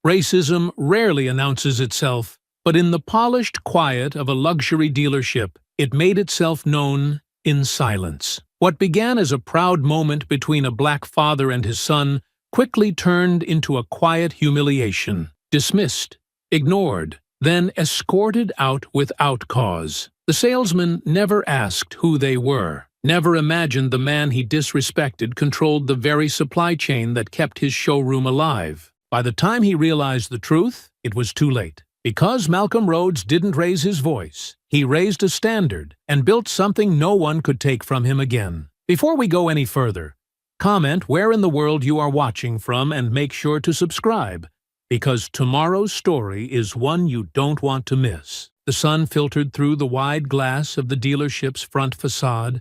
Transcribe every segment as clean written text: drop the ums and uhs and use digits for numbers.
Racism rarely announces itself, but in the polished quiet of a luxury dealership, it made itself known in silence. What began as a proud moment between a black father and his son quickly turned into a quiet humiliation, dismissed, ignored, then escorted out without cause. The salesman never asked who they were, never imagined the man he disrespected controlled the very supply chain that kept his showroom alive. By the time he realized the truth, it was too late. Because Malcolm Rhodes didn't raise his voice, he raised a standard and built something no one could take from him again. Before we go any further, comment where in the world you are watching from and make sure to subscribe, because tomorrow's story is one you don't want to miss. The sun filtered through the wide glass of the dealership's front facade,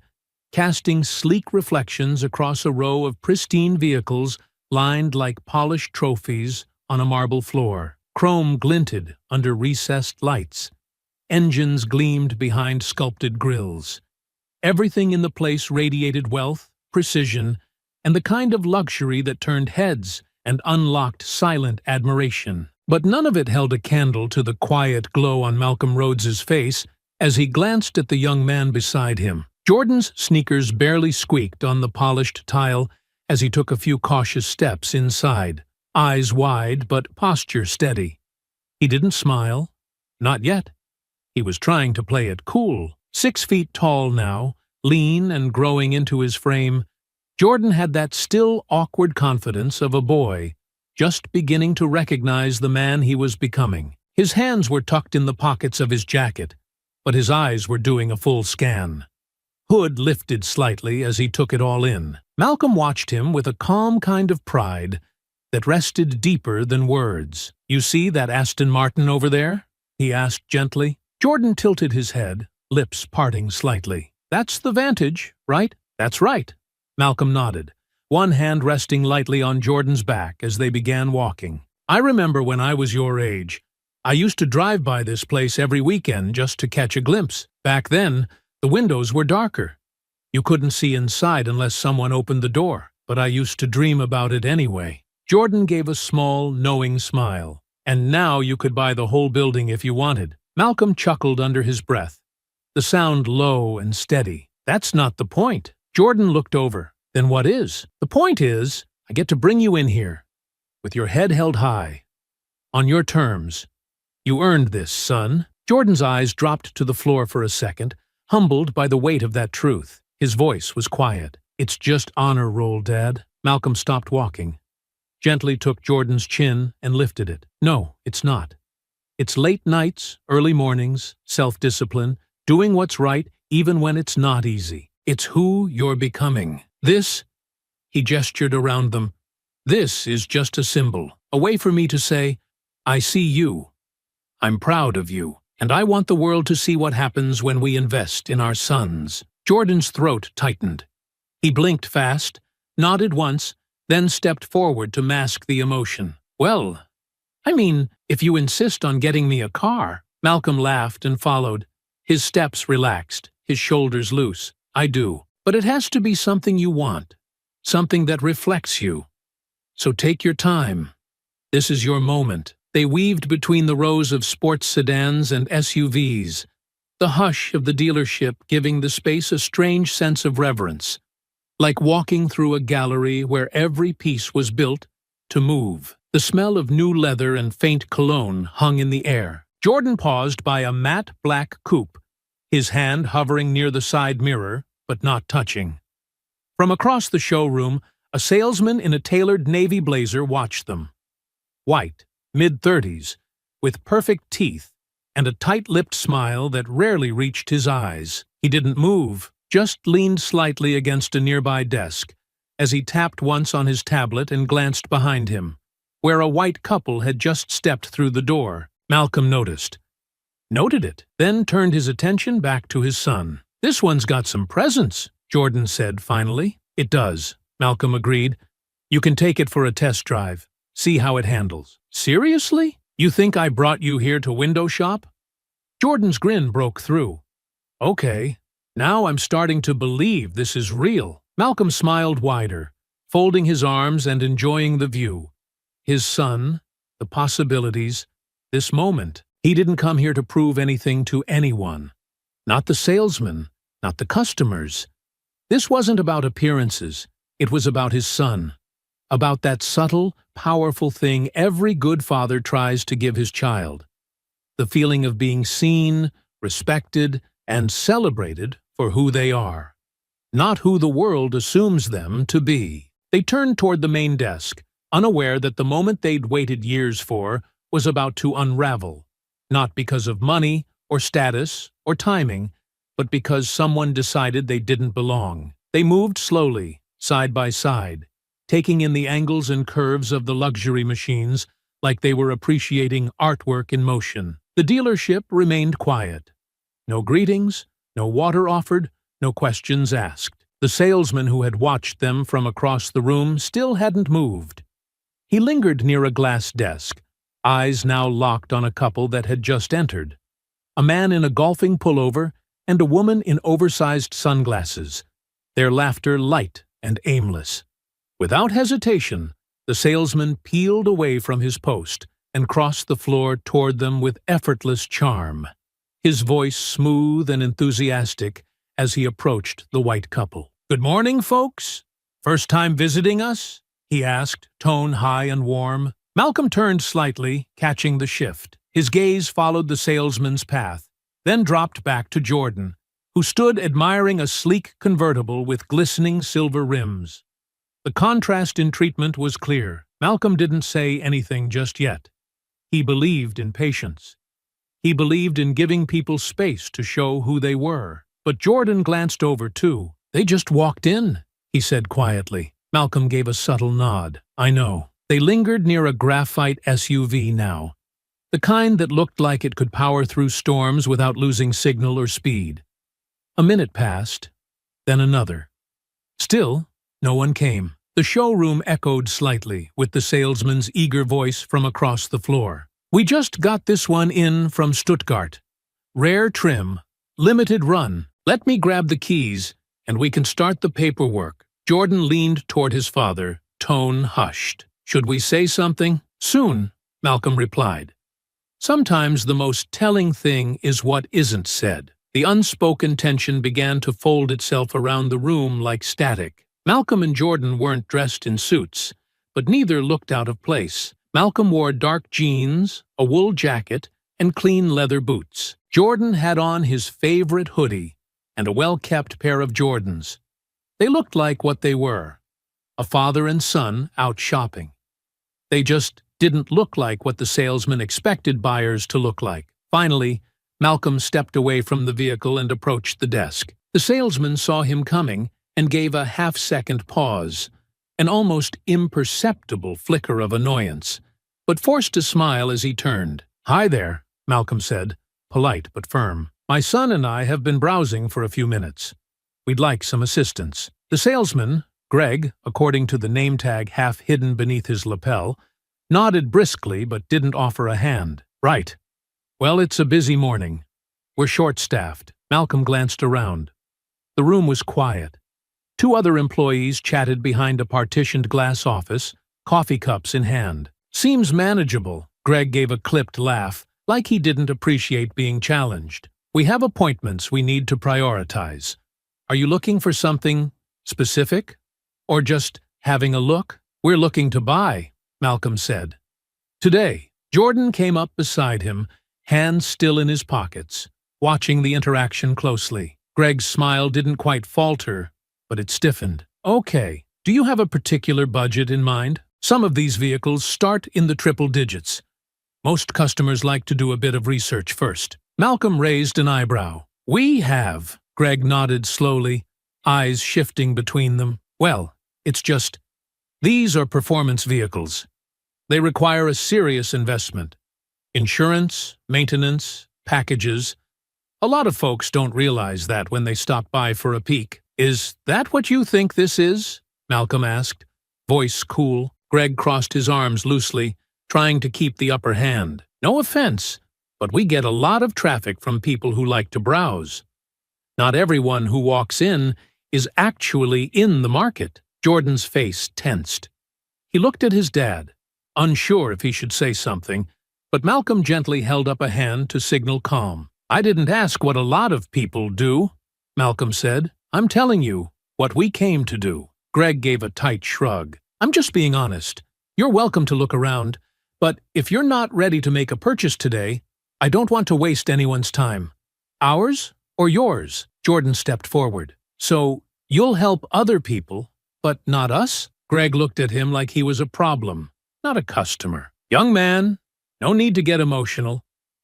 casting sleek reflections across a row of pristine vehicles lined like polished trophies on a marble floor. Chrome glinted under recessed lights. Engines gleamed behind sculpted grills. Everything in the place radiated wealth, precision, and the kind of luxury that turned heads and unlocked silent admiration. But none of it held a candle to the quiet glow on Malcolm Rhodes's face as he glanced at the young man beside him. Jordan's sneakers barely squeaked on the polished tile as he took a few cautious steps inside, eyes wide but posture steady. He didn't smile. Not yet. He was trying to play it cool. 6 feet tall now, lean and growing into his frame, Jordan had that still awkward confidence of a boy, just beginning to recognize the man he was becoming. His hands were tucked in the pockets of his jacket, but his eyes were doing a full scan. Hood lifted slightly as he took it all in. Malcolm watched him with a calm kind of pride that rested deeper than words. "You see that Aston Martin over there?" he asked gently. Jordan tilted his head, lips parting slightly. "That's the Vantage, right?" "That's right." Malcolm nodded, one hand resting lightly on Jordan's back as they began walking. "I remember when I was your age. I used to drive by this place every weekend just to catch a glimpse. Back then, the windows were darker. You couldn't see inside unless someone opened the door, but I used to dream about it anyway." Jordan gave a small, knowing smile. "And now you could buy the whole building if you wanted." Malcolm chuckled under his breath, the sound low and steady. "That's not the point." Jordan looked over. "Then what is?" "The point is, I get to bring you in here, with your head held high. On your terms. You earned this, son." Jordan's eyes dropped to the floor for a second, humbled by the weight of that truth. His voice was quiet. "It's just honor roll, Dad." Malcolm stopped walking, gently took Jordan's chin and lifted it. "No, it's not. It's late nights, early mornings, self-discipline, doing what's right even when it's not easy. It's who you're becoming. This," he gestured around them, "this is just a symbol, a way for me to say, I see you. I'm proud of you, and I want the world to see what happens when we invest in our sons." Jordan's throat tightened. He blinked fast, nodded once, then stepped forward to mask the emotion. "Well, I mean, if you insist on getting me a car." Malcolm laughed and followed, his steps relaxed, his shoulders loose. "I do. But it has to be something you want, something that reflects you. So take your time. This is your moment." They weaved between the rows of sports sedans and SUVs, the hush of the dealership giving the space a strange sense of reverence, like walking through a gallery where every piece was built to move. The smell of new leather and faint cologne hung in the air. Jordan paused by a matte black coupe, his hand hovering near the side mirror, but not touching. From across the showroom, a salesman in a tailored navy blazer watched them. White, mid-30s, with perfect teeth and a tight-lipped smile that rarely reached his eyes. He didn't move, just leaned slightly against a nearby desk, as he tapped once on his tablet and glanced behind him, where a white couple had just stepped through the door. Malcolm noted it, then turned his attention back to his son. "This one's got some presence," Jordan said finally. "It does," Malcolm agreed. "You can take it for a test drive, see how it handles." "Seriously? You think I brought you here to window shop?" Jordan's grin broke through. "Okay, now I'm starting to believe this is real." Malcolm smiled wider, folding his arms and enjoying the view. His son, the possibilities, this moment. He didn't come here to prove anything to anyone. Not the salesman, not the customers. This wasn't about appearances. It was about his son. About that subtle, powerful thing every good father tries to give his child. The feeling of being seen, respected, and celebrated for who they are, not who the world assumes them to be. They turned toward the main desk, unaware that the moment they'd waited years for was about to unravel, not because of money or status or timing, but because someone decided they didn't belong. They moved slowly, side by side, taking in the angles and curves of the luxury machines like they were appreciating artwork in motion. The dealership remained quiet. No greetings, no water offered, no questions asked. The salesman who had watched them from across the room still hadn't moved. He lingered near a glass desk, eyes now locked on a couple that had just entered. A man in a golfing pullover and a woman in oversized sunglasses, their laughter light and aimless. Without hesitation, the salesman peeled away from his post and crossed the floor toward them with effortless charm, his voice smooth and enthusiastic as he approached the white couple. "Good morning, folks. First time visiting us?" he asked, tone high and warm. Malcolm turned slightly, catching the shift. His gaze followed the salesman's path, then dropped back to Jordan, who stood admiring a sleek convertible with glistening silver rims. The contrast in treatment was clear. Malcolm didn't say anything just yet. He believed in patience. He believed in giving people space to show who they were. But Jordan glanced over too. "They just walked in," he said quietly. Malcolm gave a subtle nod. "I know." They lingered near a graphite SUV now, the kind that looked like it could power through storms without losing signal or speed. A minute passed, then another. Still, no one came. The showroom echoed slightly with the salesman's eager voice from across the floor. "We just got this one in from Stuttgart. Rare trim, limited run. Let me grab the keys, and we can start the paperwork." Jordan leaned toward his father, tone hushed. "Should we say something?" "Soon," Malcolm replied. Sometimes the most telling thing is what isn't said. The unspoken tension began to fold itself around the room like static. Malcolm and Jordan weren't dressed in suits, but neither looked out of place. Malcolm wore dark jeans, a wool jacket, and clean leather boots. Jordan had on his favorite hoodie and a well-kept pair of Jordans. They looked like what they were, a father and son out shopping. They just didn't look like what the salesman expected buyers to look like. Finally, Malcolm stepped away from the vehicle and approached the desk. The salesman saw him coming and gave a half-second pause, an almost imperceptible flicker of annoyance, but forced a smile as he turned. "Hi there," Malcolm said, polite but firm. "My son and I have been browsing for a few minutes. We'd like some assistance." The salesman, Greg, according to the name tag half hidden beneath his lapel, nodded briskly but didn't offer a hand. "Right. Well, it's a busy morning. We're short-staffed." Malcolm glanced around. The room was quiet. Two other employees chatted behind a partitioned glass office, coffee cups in hand. "Seems manageable." Greg gave a clipped laugh, like he didn't appreciate being challenged. "We have appointments we need to prioritize. Are you looking for something specific? Or just having a look?" "We're looking to buy," Malcolm said. Today, Jordan came up beside him, hands still in his pockets, watching the interaction closely. Greg's smile didn't quite falter, but it stiffened. "Okay, do you have a particular budget in mind? Some of these vehicles start in the triple digits. Most customers like to do a bit of research first." Malcolm raised an eyebrow. "We have," Greg nodded slowly, eyes shifting between them. "Well, it's just, these are performance vehicles. They require a serious investment. Insurance, maintenance, packages. A lot of folks don't realize that when they stop by for a peek." "Is that what you think this is?" Malcolm asked, voice cool. Greg crossed his arms loosely, trying to keep the upper hand. "No offense, but we get a lot of traffic from people who like to browse. Not everyone who walks in is actually in the market." Jordan's face tensed. He looked at his dad, unsure if he should say something, but Malcolm gently held up a hand to signal calm. "I didn't ask what a lot of people do," Malcolm said. "I'm telling you what we came to do." Greg gave a tight shrug. "I'm just being honest. You're welcome to look around, but if you're not ready to make a purchase today, I don't want to waste anyone's time. Ours or yours?" Jordan stepped forward. "So, you'll help other people, but not us?" Greg looked at him like he was a problem, not a customer. "Young man, no need to get emotional.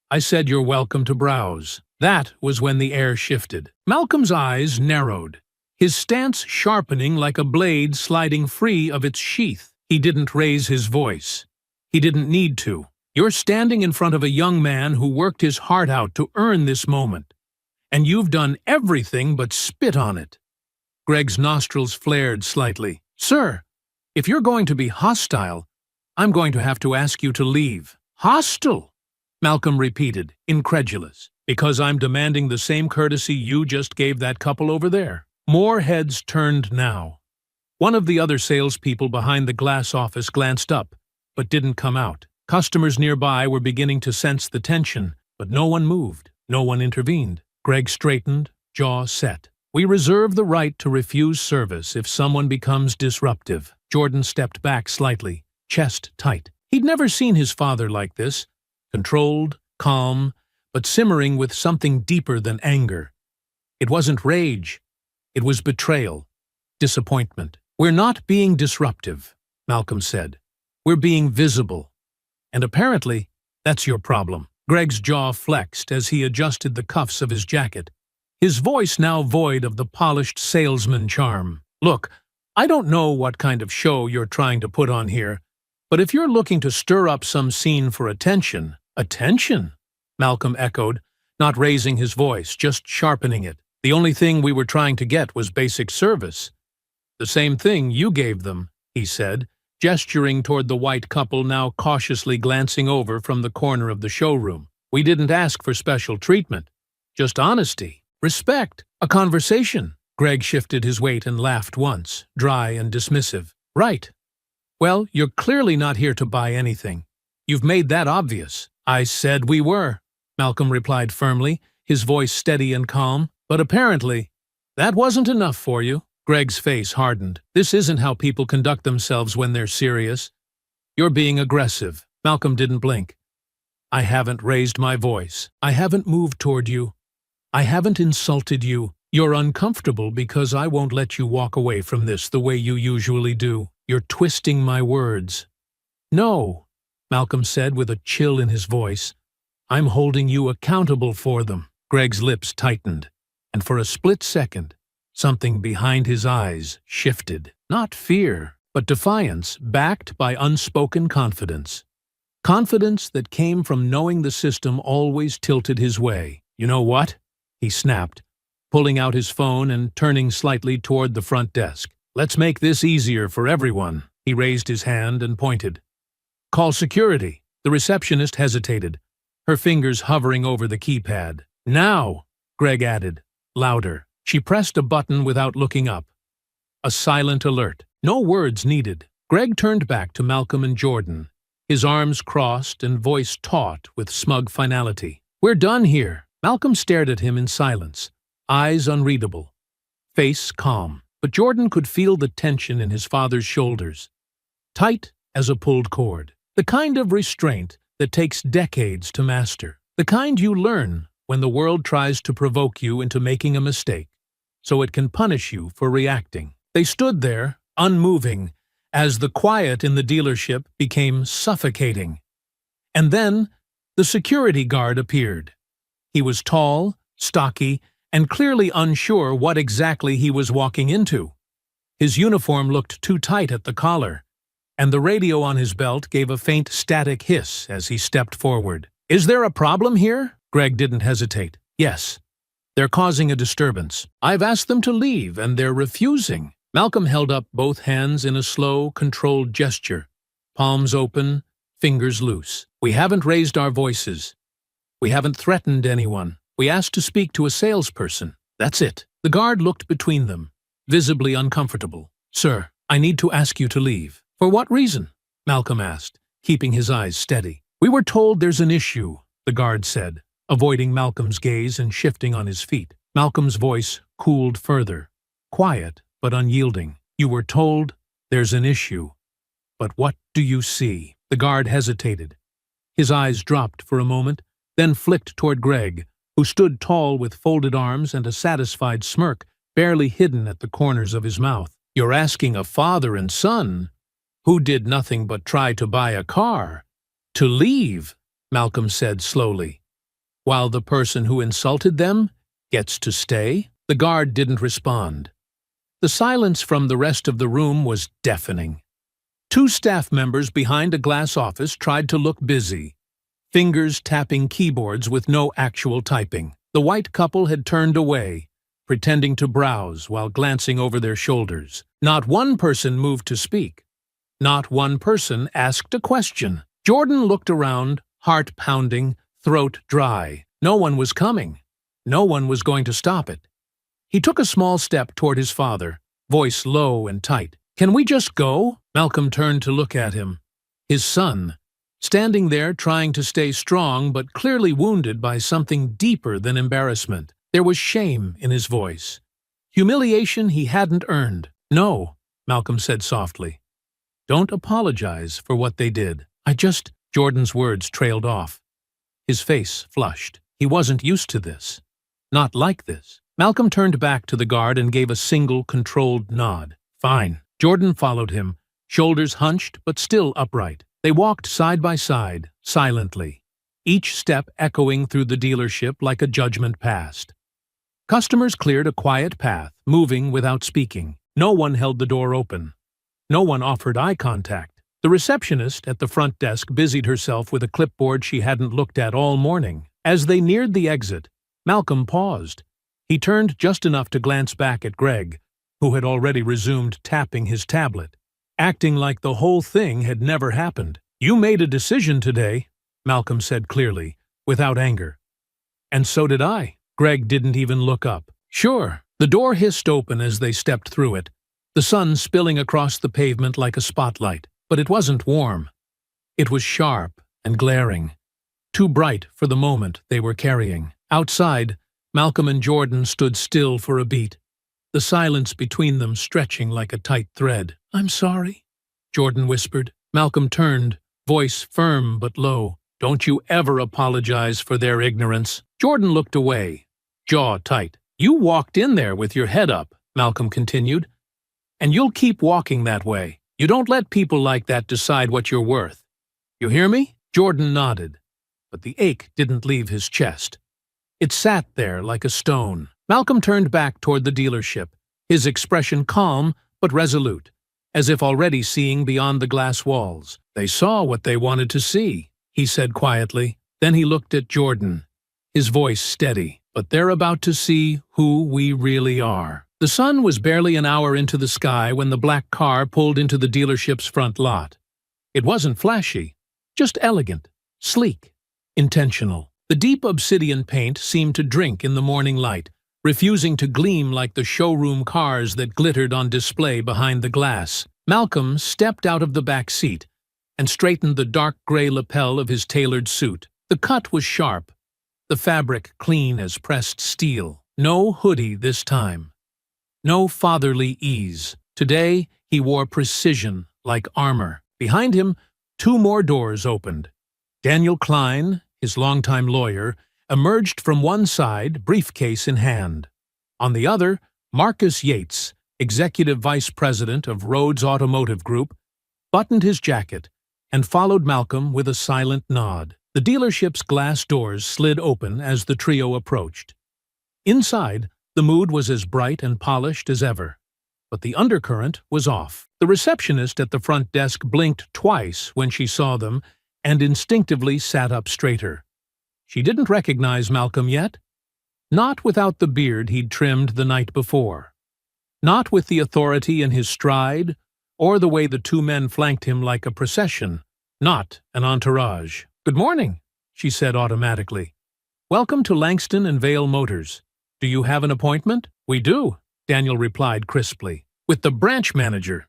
I said you're welcome to browse." That was when the air shifted. Malcolm's eyes narrowed, his stance sharpening like a blade sliding free of its sheath. He didn't raise his voice. He didn't need to. "You're standing in front of a young man who worked his heart out to earn this moment, and you've done everything but spit on it." Greg's nostrils flared slightly. "Sir, if you're going to be hostile, I'm going to have to ask you to leave." "Hostile?" Malcolm repeated, incredulous. "Because I'm demanding the same courtesy you just gave that couple over there." More heads turned now. One of the other salespeople behind the glass office glanced up, but didn't come out. Customers nearby were beginning to sense the tension, but no one moved, no one intervened. Greg straightened, jaw set. "We reserve the right to refuse service if someone becomes disruptive." Jordan stepped back slightly, chest tight. He'd never seen his father like this, controlled, calm, but simmering with something deeper than anger. It wasn't rage. It was betrayal, disappointment. "We're not being disruptive," Malcolm said. "We're being visible. And apparently, that's your problem." Greg's jaw flexed as he adjusted the cuffs of his jacket, his voice now void of the polished salesman charm. "Look, I don't know what kind of show you're trying to put on here, but if you're looking to stir up some scene for attention—" "Attention?" Malcolm echoed, not raising his voice, just sharpening it. "The only thing we were trying to get was basic service." "The same thing you gave them," he said, gesturing toward the white couple now cautiously glancing over from the corner of the showroom. "We didn't ask for special treatment. Just honesty, respect, a conversation." Greg shifted his weight and laughed once, dry and dismissive. "Right. Well, you're clearly not here to buy anything. You've made that obvious." "I said we were," Malcolm replied firmly, his voice steady and calm. "But apparently, that wasn't enough for you." Greg's face hardened. "This isn't how people conduct themselves when they're serious. You're being aggressive." Malcolm didn't blink. "I haven't raised my voice. I haven't moved toward you. I haven't insulted you. You're uncomfortable because I won't let you walk away from this the way you usually do. You're twisting my words." "No," Malcolm said with a chill in his voice. "I'm holding you accountable for them." Greg's lips tightened, and for a split second, something behind his eyes shifted. Not fear, but defiance backed by unspoken confidence. Confidence that came from knowing the system always tilted his way. "You know what?" he snapped, pulling out his phone and turning slightly toward the front desk. "Let's make this easier for everyone." He raised his hand and pointed. "Call security." The receptionist hesitated, her fingers hovering over the keypad. "Now," Greg added, louder. She pressed a button without looking up. A silent alert. No words needed. Greg turned back to Malcolm and Jordan, his arms crossed and voice taut with smug finality. "We're done here." Malcolm stared at him in silence, eyes unreadable, face calm. But Jordan could feel the tension in his father's shoulders, tight as a pulled cord. The kind of restraint that takes decades to master. The kind you learn when the world tries to provoke you into making a mistake, so it can punish you for reacting. They stood there, unmoving, as the quiet in the dealership became suffocating. And then the security guard appeared. He was tall, stocky, and clearly unsure what exactly he was walking into. His uniform looked too tight at the collar, and the radio on his belt gave a faint static hiss as he stepped forward. "Is there a problem here?" Greg didn't hesitate. "Yes. They're causing a disturbance. I've asked them to leave, and they're refusing." Malcolm held up both hands in a slow, controlled gesture, palms open, fingers loose. "We haven't raised our voices. We haven't threatened anyone. We asked to speak to a salesperson. That's it." The guard looked between them, visibly uncomfortable. "Sir, I need to ask you to leave." "For what reason?" Malcolm asked, keeping his eyes steady. "We were told there's an issue," the guard said, avoiding Malcolm's gaze and shifting on his feet. Malcolm's voice cooled further, quiet but unyielding. "You were told there's an issue. But what do you see?" The guard hesitated. His eyes dropped for a moment, then flicked toward Greg, who stood tall with folded arms and a satisfied smirk barely hidden at the corners of his mouth. "You're asking a father and son, who did nothing but try to buy a car, to leave," Malcolm said slowly, "while the person who insulted them gets to stay?" The guard didn't respond. The silence from the rest of the room was deafening. Two staff members behind a glass office tried to look busy, fingers tapping keyboards with no actual typing. The white couple had turned away, pretending to browse while glancing over their shoulders. Not one person moved to speak. Not one person asked a question. Jordan looked around, heart pounding, throat dry. No one was coming. No one was going to stop it. He took a small step toward his father, voice low and tight. "Can we just go?" Malcolm turned to look at him. His son, standing there trying to stay strong but clearly wounded by something deeper than embarrassment. There was shame in his voice. Humiliation he hadn't earned. "No," Malcolm said softly. "Don't apologize for what they did. Jordan's words trailed off. His face flushed. He wasn't used to this. Not like this. Malcolm turned back to the guard and gave a single, controlled nod. "Fine." Jordan followed him, shoulders hunched but still upright. They walked side by side, silently, each step echoing through the dealership like a judgment passed. Customers cleared a quiet path, moving without speaking. No one held the door open. No one offered eye contact. The receptionist at the front desk busied herself with a clipboard she hadn't looked at all morning. As they neared the exit, Malcolm paused. He turned just enough to glance back at Greg, who had already resumed tapping his tablet, acting like the whole thing had never happened. "You made a decision today," Malcolm said clearly, without anger. "And so did I." Greg didn't even look up. "Sure." The door hissed open as they stepped through it, the sun spilling across the pavement like a spotlight. But it wasn't warm. It was sharp and glaring, too bright for the moment they were carrying. Outside, Malcolm and Jordan stood still for a beat, the silence between them stretching like a tight thread. "I'm sorry," Jordan whispered. Malcolm turned, voice firm but low. "Don't you ever apologize for their ignorance." Jordan looked away, jaw tight. "You walked in there with your head up," Malcolm continued, "and you'll keep walking that way. You don't let people like that decide what you're worth. You hear me?" Jordan nodded, but the ache didn't leave his chest. It sat there like a stone. Malcolm turned back toward the dealership, his expression calm but resolute, as if already seeing beyond the glass walls. "They saw what they wanted to see," he said quietly. Then he looked at Jordan, his voice steady. "But they're about to see who we really are." The sun was barely an hour into the sky when the black car pulled into the dealership's front lot. It wasn't flashy, just elegant, sleek, intentional. The deep obsidian paint seemed to drink in the morning light, refusing to gleam like the showroom cars that glittered on display behind the glass. Malcolm stepped out of the back seat and straightened the dark gray lapel of his tailored suit. The cut was sharp, the fabric clean as pressed steel. No hoodie this time. No fatherly ease. Today, he wore precision like armor. Behind him, two more doors opened. Daniel Klein, his longtime lawyer, emerged from one side, briefcase in hand. On the other, Marcus Yates, executive vice president of Rhodes Automotive Group, buttoned his jacket and followed Malcolm with a silent nod. The dealership's glass doors slid open as the trio approached. Inside, the mood was as bright and polished as ever, but the undercurrent was off. The receptionist at the front desk blinked twice when she saw them and instinctively sat up straighter. She didn't recognize Malcolm yet. Not without the beard he'd trimmed the night before. Not with the authority in his stride, or the way the two men flanked him like a procession. Not an entourage. "Good morning," she said automatically. "Welcome to Langston and Vale Motors. Do you have an appointment?" "We do," Daniel replied crisply. "With the branch manager,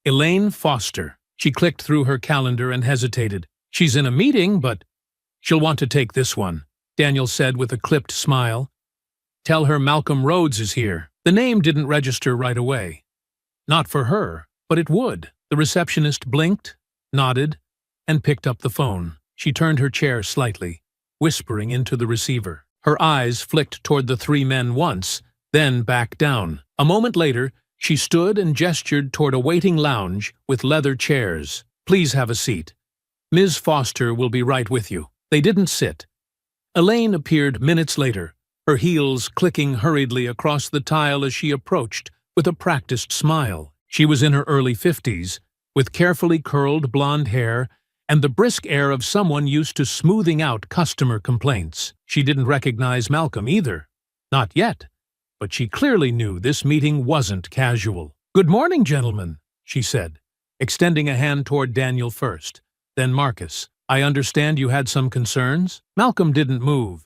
Elaine Foster." She clicked through her calendar and hesitated. She's in a meeting, but she'll want to take this one, Daniel said with a clipped smile. Tell her Malcolm Rhodes is here. The name didn't register right away. Not for her, but it would. The receptionist blinked, nodded, and picked up the phone. She turned her chair slightly, whispering into the receiver. Her eyes flicked toward the three men once, then back down. A moment later, she stood and gestured toward a waiting lounge with leather chairs. Please have a seat. Ms. Foster will be right with you. They didn't sit. Elaine appeared minutes later, her heels clicking hurriedly across the tile as she approached, with a practiced smile. She was in her early 50s, with carefully curled blonde hair and the brisk air of someone used to smoothing out customer complaints. She didn't recognize Malcolm either. Not yet, but she clearly knew this meeting wasn't casual. "Good morning, gentlemen," she said, extending a hand toward Daniel first, then Marcus. "I understand you had some concerns?" Malcolm didn't move.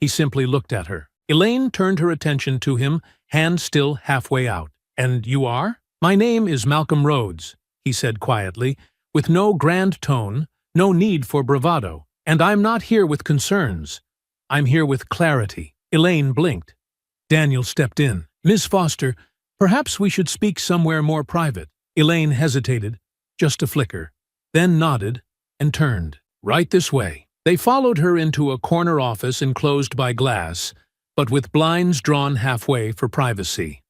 He simply looked at her. Elaine turned her attention to him, hand still halfway out. "And you are?" "My name is Malcolm Rhodes," he said quietly, with no grand tone, no need for bravado. "And I'm not here with concerns. I'm here with clarity." Elaine blinked. Daniel stepped in. "Miss Foster, perhaps we should speak somewhere more private." Elaine hesitated, just a flicker, then nodded and turned. "Right this way." They followed her into a corner office enclosed by glass, but with blinds drawn halfway for privacy.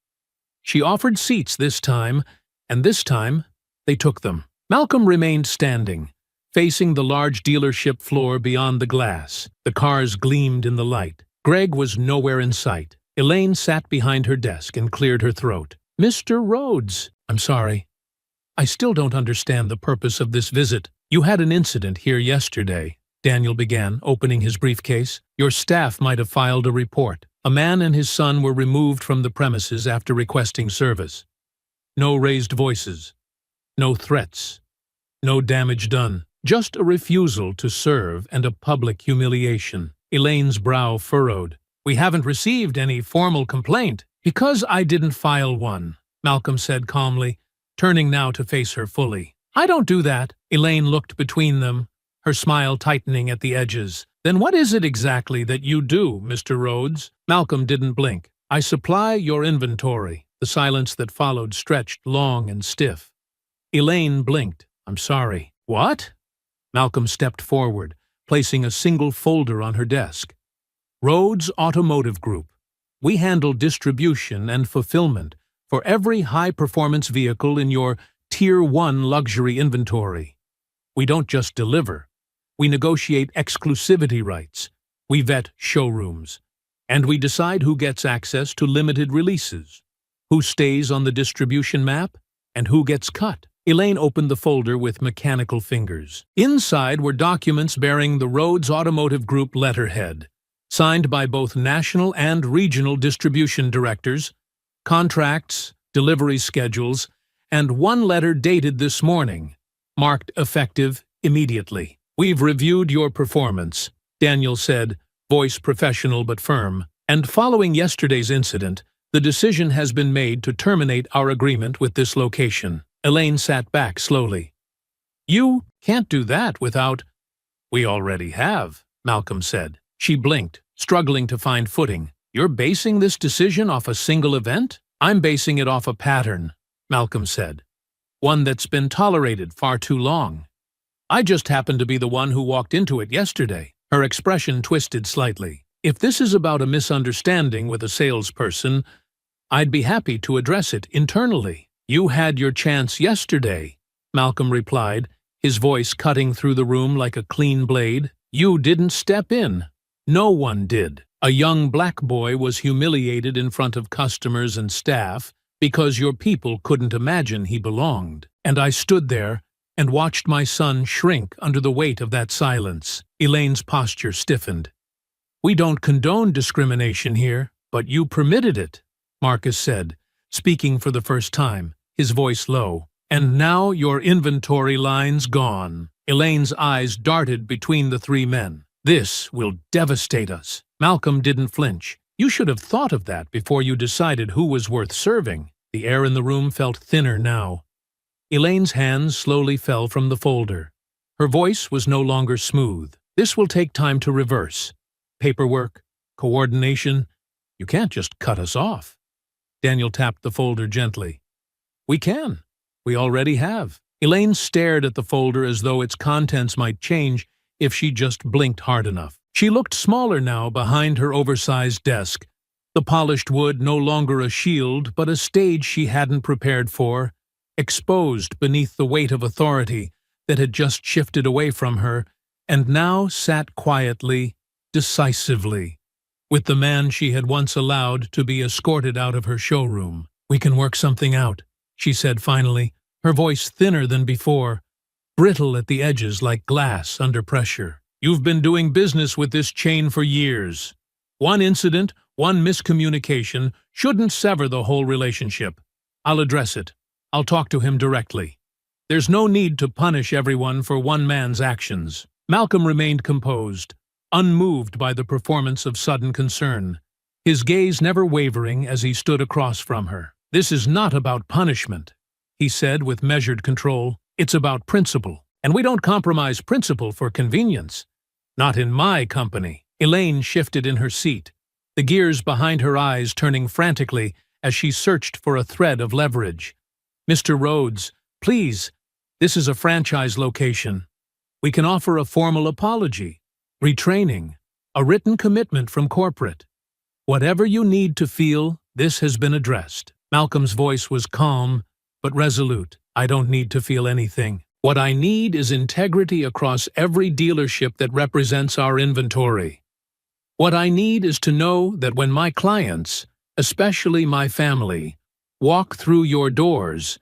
She offered seats this time, and this time they took them. Malcolm remained standing, facing the large dealership floor beyond the glass. The cars gleamed in the light. Greg was nowhere in sight. Elaine sat behind her desk and cleared her throat. "Mr. Rhodes, I'm sorry. I still don't understand the purpose of this visit. You had an incident here yesterday," Daniel began, opening his briefcase. "Your staff might have filed a report. A man and his son were removed from the premises after requesting service. No raised voices. No threats. No damage done. Just a refusal to serve and a public humiliation." Elaine's brow furrowed. "We haven't received any formal complaint." "Because I didn't file one," Malcolm said calmly, turning now to face her fully. "I don't do that." Elaine looked between them, her smile tightening at the edges. "Then what is it exactly that you do, Mr. Rhodes?" Malcolm didn't blink. "I supply your inventory." The silence that followed stretched long and stiff. Elaine blinked. "I'm sorry." "What?" Malcolm stepped forward, placing a single folder on her desk. "Rhodes Automotive Group. We handle distribution and fulfillment for every high-performance vehicle in your Tier 1 luxury inventory. We don't just deliver. We negotiate exclusivity rights. We vet showrooms. And we decide who gets access to limited releases, who stays on the distribution map, and who gets cut." Elaine opened the folder with mechanical fingers. Inside were documents bearing the Rhodes Automotive Group letterhead, signed by both national and regional distribution directors, contracts, delivery schedules, and one letter dated this morning, marked effective immediately. "We've reviewed your performance," Daniel said, voice professional but firm, "and following yesterday's incident, the decision has been made to terminate our agreement with this location." Elaine sat back slowly. "You can't do that without—" "We already have," Malcolm said. She blinked, struggling to find footing. "You're basing this decision off a single event?" "I'm basing it off a pattern," Malcolm said. "One that's been tolerated far too long. I just happened to be the one who walked into it yesterday." Her expression twisted slightly. "If this is about a misunderstanding with a salesperson, I'd be happy to address it internally." "You had your chance yesterday," Malcolm replied, his voice cutting through the room like a clean blade. "You didn't step in. No one did. A young black boy was humiliated in front of customers and staff because your people couldn't imagine he belonged. And I stood there and watched my son shrink under the weight of that silence." Elaine's posture stiffened. "We don't condone discrimination here, but you permitted it," Marcus said, speaking for the first time, his voice low. "And now your inventory line's gone." Elaine's eyes darted between the three men. "This will devastate us." Malcolm didn't flinch. "You should have thought of that before you decided who was worth serving." The air in the room felt thinner now. Elaine's hands slowly fell from the folder. Her voice was no longer smooth. This will take time to reverse. Paperwork, coordination. You can't just cut us off. Daniel tapped the folder gently. We can. We already have. Elaine stared at the folder as though its contents might change if she just blinked hard enough. She looked smaller now behind her oversized desk, the polished wood no longer a shield but a stage she hadn't prepared for, exposed beneath the weight of authority that had just shifted away from her and now sat quietly, decisively, with the man she had once allowed to be escorted out of her showroom. We can work something out, she said finally, her voice thinner than before, brittle at the edges like glass under pressure. You've been doing business with this chain for years. One incident, one miscommunication, shouldn't sever the whole relationship. I'll address it. I'll talk to him directly. There's no need to punish everyone for one man's actions. Malcolm remained composed, unmoved by the performance of sudden concern, his gaze never wavering as he stood across from her. This is not about punishment, he said with measured control. It's about principle, and we don't compromise principle for convenience. Not in my company. Elaine shifted in her seat, the gears behind her eyes turning frantically as she searched for a thread of leverage. Mr. Rhodes, please, this is a franchise location. We can offer a formal apology, retraining, a written commitment from corporate. Whatever you need to feel, this has been addressed. Malcolm's voice was calm, but resolute. I don't need to feel anything. What I need is integrity across every dealership that represents our inventory. What I need is to know that when my clients, especially my family, walk through your doors,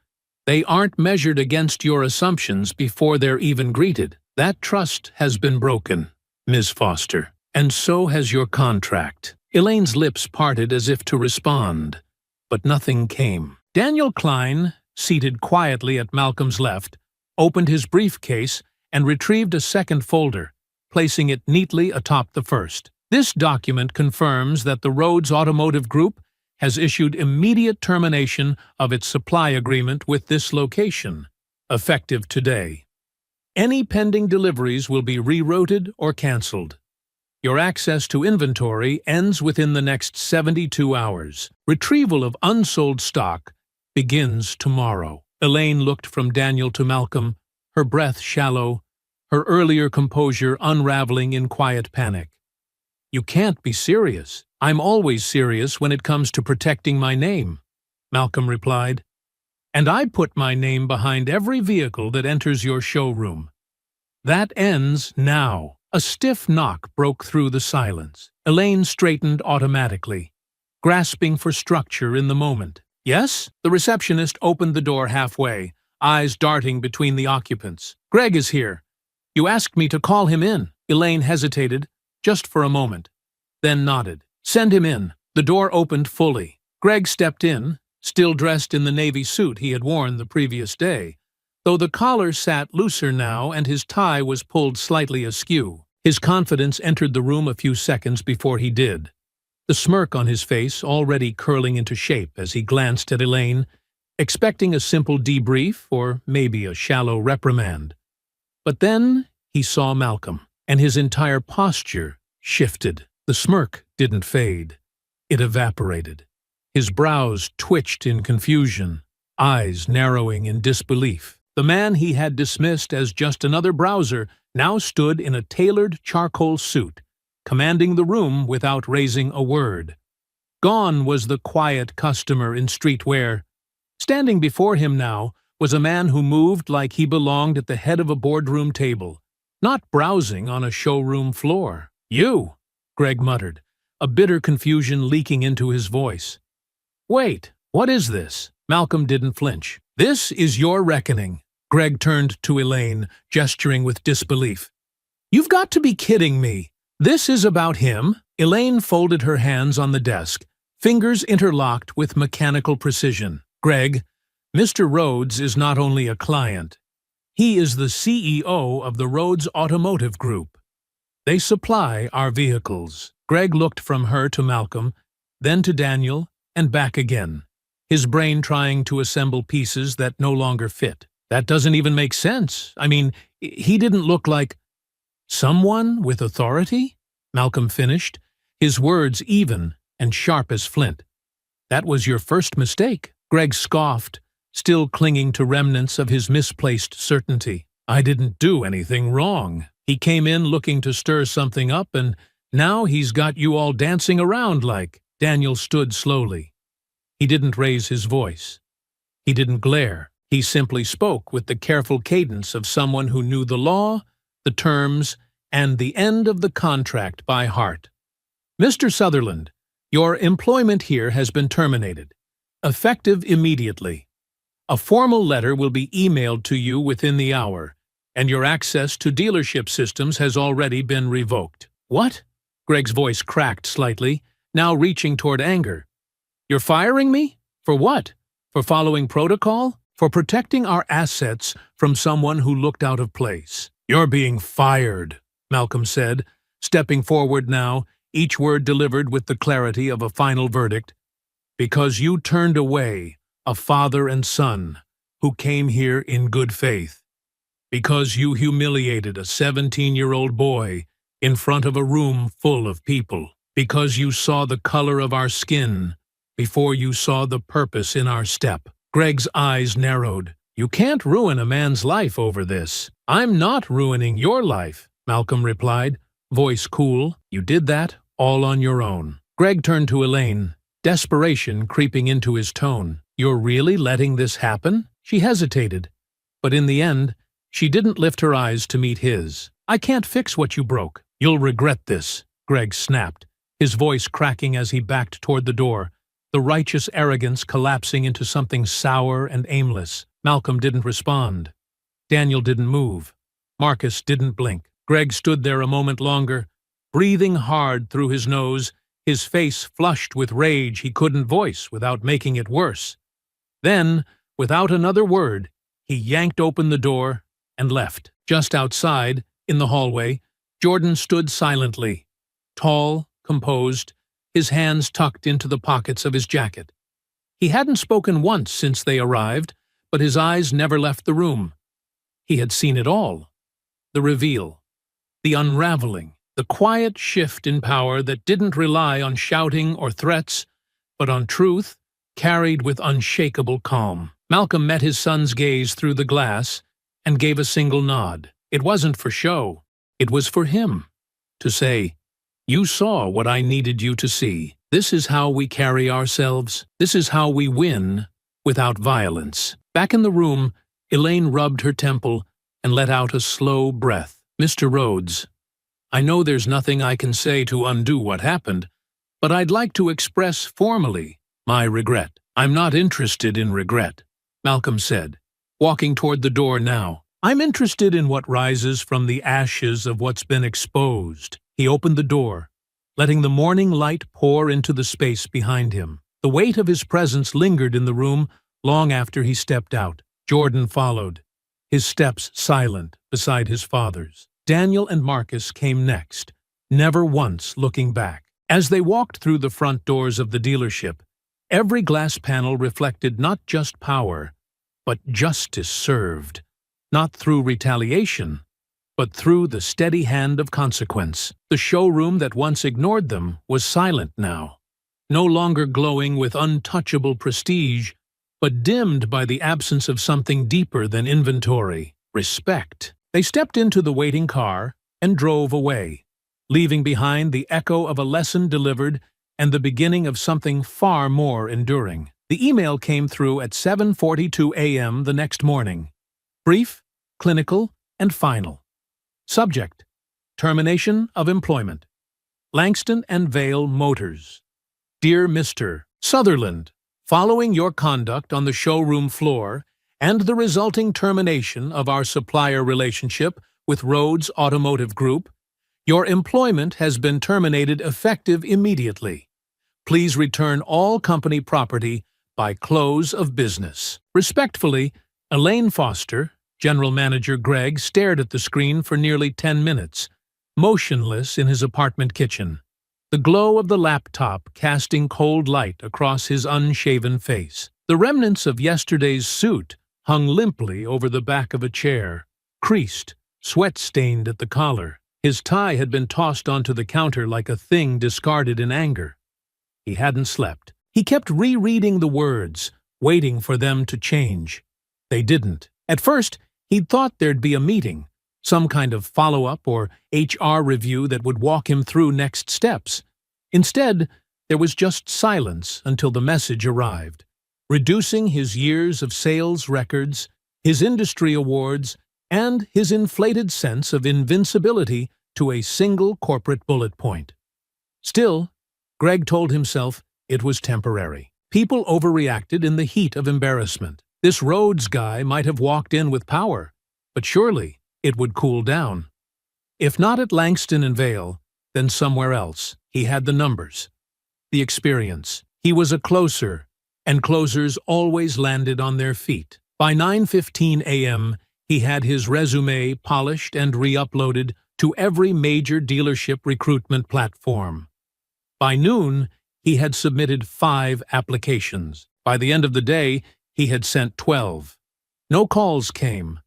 they aren't measured against your assumptions before they're even greeted. That trust has been broken, Ms. Foster, and so has your contract. Elaine's lips parted as if to respond, but nothing came. Daniel Klein, seated quietly at Malcolm's left, opened his briefcase and retrieved a second folder, placing it neatly atop the first. This document confirms that the Rhodes Automotive Group has issued immediate termination of its supply agreement with this location, effective today. Any pending deliveries will be rerouted or canceled. Your access to inventory ends within the next 72 hours. Retrieval of unsold stock begins tomorrow. Elaine looked from Daniel to Malcolm, her breath shallow, her earlier composure unraveling in quiet panic. You can't be serious. I'm always serious when it comes to protecting my name, Malcolm replied. And I put my name behind every vehicle that enters your showroom. That ends now. A stiff knock broke through the silence. Elaine straightened automatically, grasping for structure in the moment. Yes? The receptionist opened the door halfway, eyes darting between the occupants. Greg is here. You asked me to call him in. Elaine hesitated, just for a moment, then nodded. Send him in. The door opened fully. Greg stepped in, still dressed in the navy suit he had worn the previous day, though the collar sat looser now and his tie was pulled slightly askew. His confidence entered the room a few seconds before he did, the smirk on his face already curling into shape as he glanced at Elaine, expecting a simple debrief or maybe a shallow reprimand. But then he saw Malcolm, and his entire posture shifted. The smirk didn't fade. It evaporated. His brows twitched in confusion, eyes narrowing in disbelief. The man he had dismissed as just another browser now stood in a tailored charcoal suit, commanding the room without raising a word. Gone was the quiet customer in streetwear. Standing before him now was a man who moved like he belonged at the head of a boardroom table, not browsing on a showroom floor. You, Greg muttered, a bitter confusion leaking into his voice. Wait, what is this? Malcolm didn't flinch. This is your reckoning. Greg turned to Elaine, gesturing with disbelief. You've got to be kidding me. This is about him? Elaine folded her hands on the desk, fingers interlocked with mechanical precision. Greg, Mr. Rhodes is not only a client. He is the CEO of the Rhodes Automotive Group. They supply our vehicles. Greg looked from her to Malcolm, then to Daniel, and back again, his brain trying to assemble pieces that no longer fit. That doesn't even make sense. I mean, he didn't look like someone with authority? Malcolm finished, his words even and sharp as flint. That was your first mistake. Greg scoffed, still clinging to remnants of his misplaced certainty. I didn't do anything wrong. He came in looking to stir something up, and now he's got you all dancing around like. Daniel stood slowly. He didn't raise his voice. He didn't glare. He simply spoke with the careful cadence of someone who knew the law, the terms, and the end of the contract by heart. Mr. Sutherland, your employment here has been terminated, effective immediately. A formal letter will be emailed to you within the hour, and your access to dealership systems has already been revoked. What? Greg's voice cracked slightly, now reaching toward anger. You're firing me? For what? For following protocol? For protecting our assets from someone who looked out of place? You're being fired, Malcolm said, stepping forward now, each word delivered with the clarity of a final verdict. Because you turned away a father and son who came here in good faith. Because you humiliated a 17-year-old boy in front of a room full of people. Because you saw the color of our skin before you saw the purpose in our step. Greg's eyes narrowed. You can't ruin a man's life over this. I'm not ruining your life, Malcolm replied, voice cool. You did that all on your own. Greg turned to Elaine, desperation creeping into his tone. You're really letting this happen? She hesitated, but in the end, she didn't lift her eyes to meet his. I can't fix what you broke. You'll regret this, Greg snapped, his voice cracking as he backed toward the door, the righteous arrogance collapsing into something sour and aimless. Malcolm didn't respond. Daniel didn't move. Marcus didn't blink. Greg stood there a moment longer, breathing hard through his nose, his face flushed with rage he couldn't voice without making it worse. Then, without another word, he yanked open the door and left. Just outside, in the hallway, Jordan stood silently, tall, composed, his hands tucked into the pockets of his jacket. He hadn't spoken once since they arrived, but his eyes never left the room. He had seen it all. The reveal, the unraveling, the quiet shift in power that didn't rely on shouting or threats, but on truth, carried with unshakable calm. Malcolm met his son's gaze through the glass and gave a single nod. It wasn't for show. It was for him. To say, you saw what I needed you to see. This is how we carry ourselves. This is how we win without violence. Back in the room, Elaine rubbed her temple and let out a slow breath. Mr. Rhodes, I know there's nothing I can say to undo what happened, but I'd like to express formally my regret. I'm not interested in regret, Malcolm said, walking toward the door now. I'm interested in what rises from the ashes of what's been exposed. He opened the door, letting the morning light pour into the space behind him. The weight of his presence lingered in the room long after he stepped out. Jordan followed, his steps silent beside his father's. Daniel and Marcus came next, never once looking back. As they walked through the front doors of the dealership, every glass panel reflected not just power, but justice served, not through retaliation, but through the steady hand of consequence. The showroom that once ignored them was silent now, no longer glowing with untouchable prestige, but dimmed by the absence of something deeper than inventory, respect. They stepped into the waiting car and drove away, leaving behind the echo of a lesson delivered and the beginning of something far more enduring. The email came through at 7:42 a.m. the next morning. Brief, clinical, and final. Subject: termination of employment. Langston and Vale Motors. Dear Mr. Sutherland, following your conduct on the showroom floor and the resulting termination of our supplier relationship with Rhodes Automotive Group, your employment has been terminated effective immediately. Please return all company property by close of business. Respectfully, Elaine Foster. General Manager Greg stared at the screen for nearly 10 minutes, motionless in his apartment kitchen, the glow of the laptop casting cold light across his unshaven face. The remnants of yesterday's suit hung limply over the back of a chair, creased, sweat-stained at the collar. His tie had been tossed onto the counter like a thing discarded in anger. He hadn't slept. He kept rereading the words, waiting for them to change. They didn't. At first, he'd thought there'd be a meeting, some kind of follow-up or HR review that would walk him through next steps. Instead, there was just silence until the message arrived, reducing his years of sales records, his industry awards, and his inflated sense of invincibility to a single corporate bullet point. Still, Greg told himself it was temporary. People overreacted in the heat of embarrassment. This Rhodes guy might have walked in with power, but surely it would cool down. If not at Langston and Vale, then somewhere else. He had the numbers, the experience. He was a closer, and closers always landed on their feet. By 9:15 a.m., he had his resume polished and re-uploaded to every major dealership recruitment platform. By noon, he had submitted 5 applications. By the end of the day, he had sent 12. No calls came,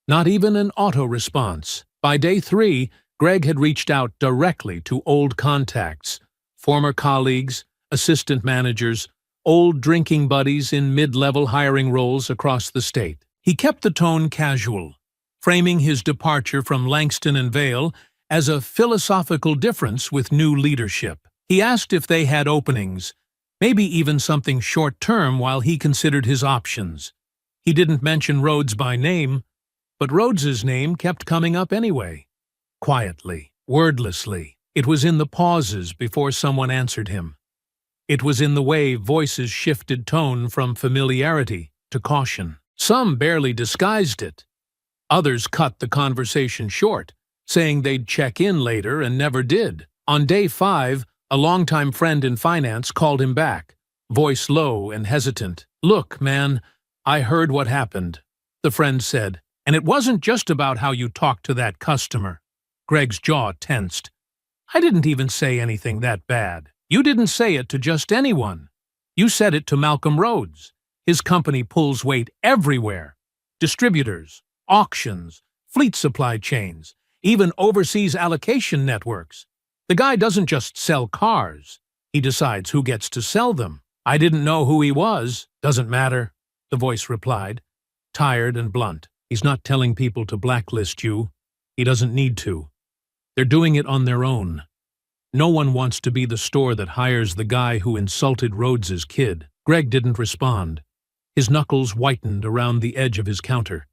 not even an auto-response. By day 3, Greg had reached out directly to old contacts, former colleagues, assistant managers, old drinking buddies in mid-level hiring roles across the state. He kept the tone casual, framing his departure from Langston and Vale as a philosophical difference with new leadership. He asked if they had openings, maybe even something short-term while he considered his options. He didn't mention Rhodes by name, but Rhodes's name kept coming up anyway. Quietly, wordlessly. It was in the pauses before someone answered him. It was in the way voices shifted tone from familiarity to caution. Some barely disguised it. Others cut the conversation short, saying they'd check in later and never did. On day 5, a longtime friend in finance called him back, voice low and hesitant. "Look, man, I heard what happened," the friend said, "and it wasn't just about how you talked to that customer." Greg's jaw tensed. "I didn't even say anything that bad. You didn't say it to just anyone. You said it to Malcolm Rhodes. His company pulls weight everywhere. Distributors, auctions, fleet supply chains, even overseas allocation networks. The guy doesn't just sell cars. He decides who gets to sell them. I didn't know who he was. Doesn't matter," the voice replied, tired and blunt. "He's not telling people to blacklist you. He doesn't need to. They're doing it on their own. No one wants to be the store that hires the guy who insulted Rhodes's kid." Greg didn't respond. His knuckles whitened around the edge of his counter.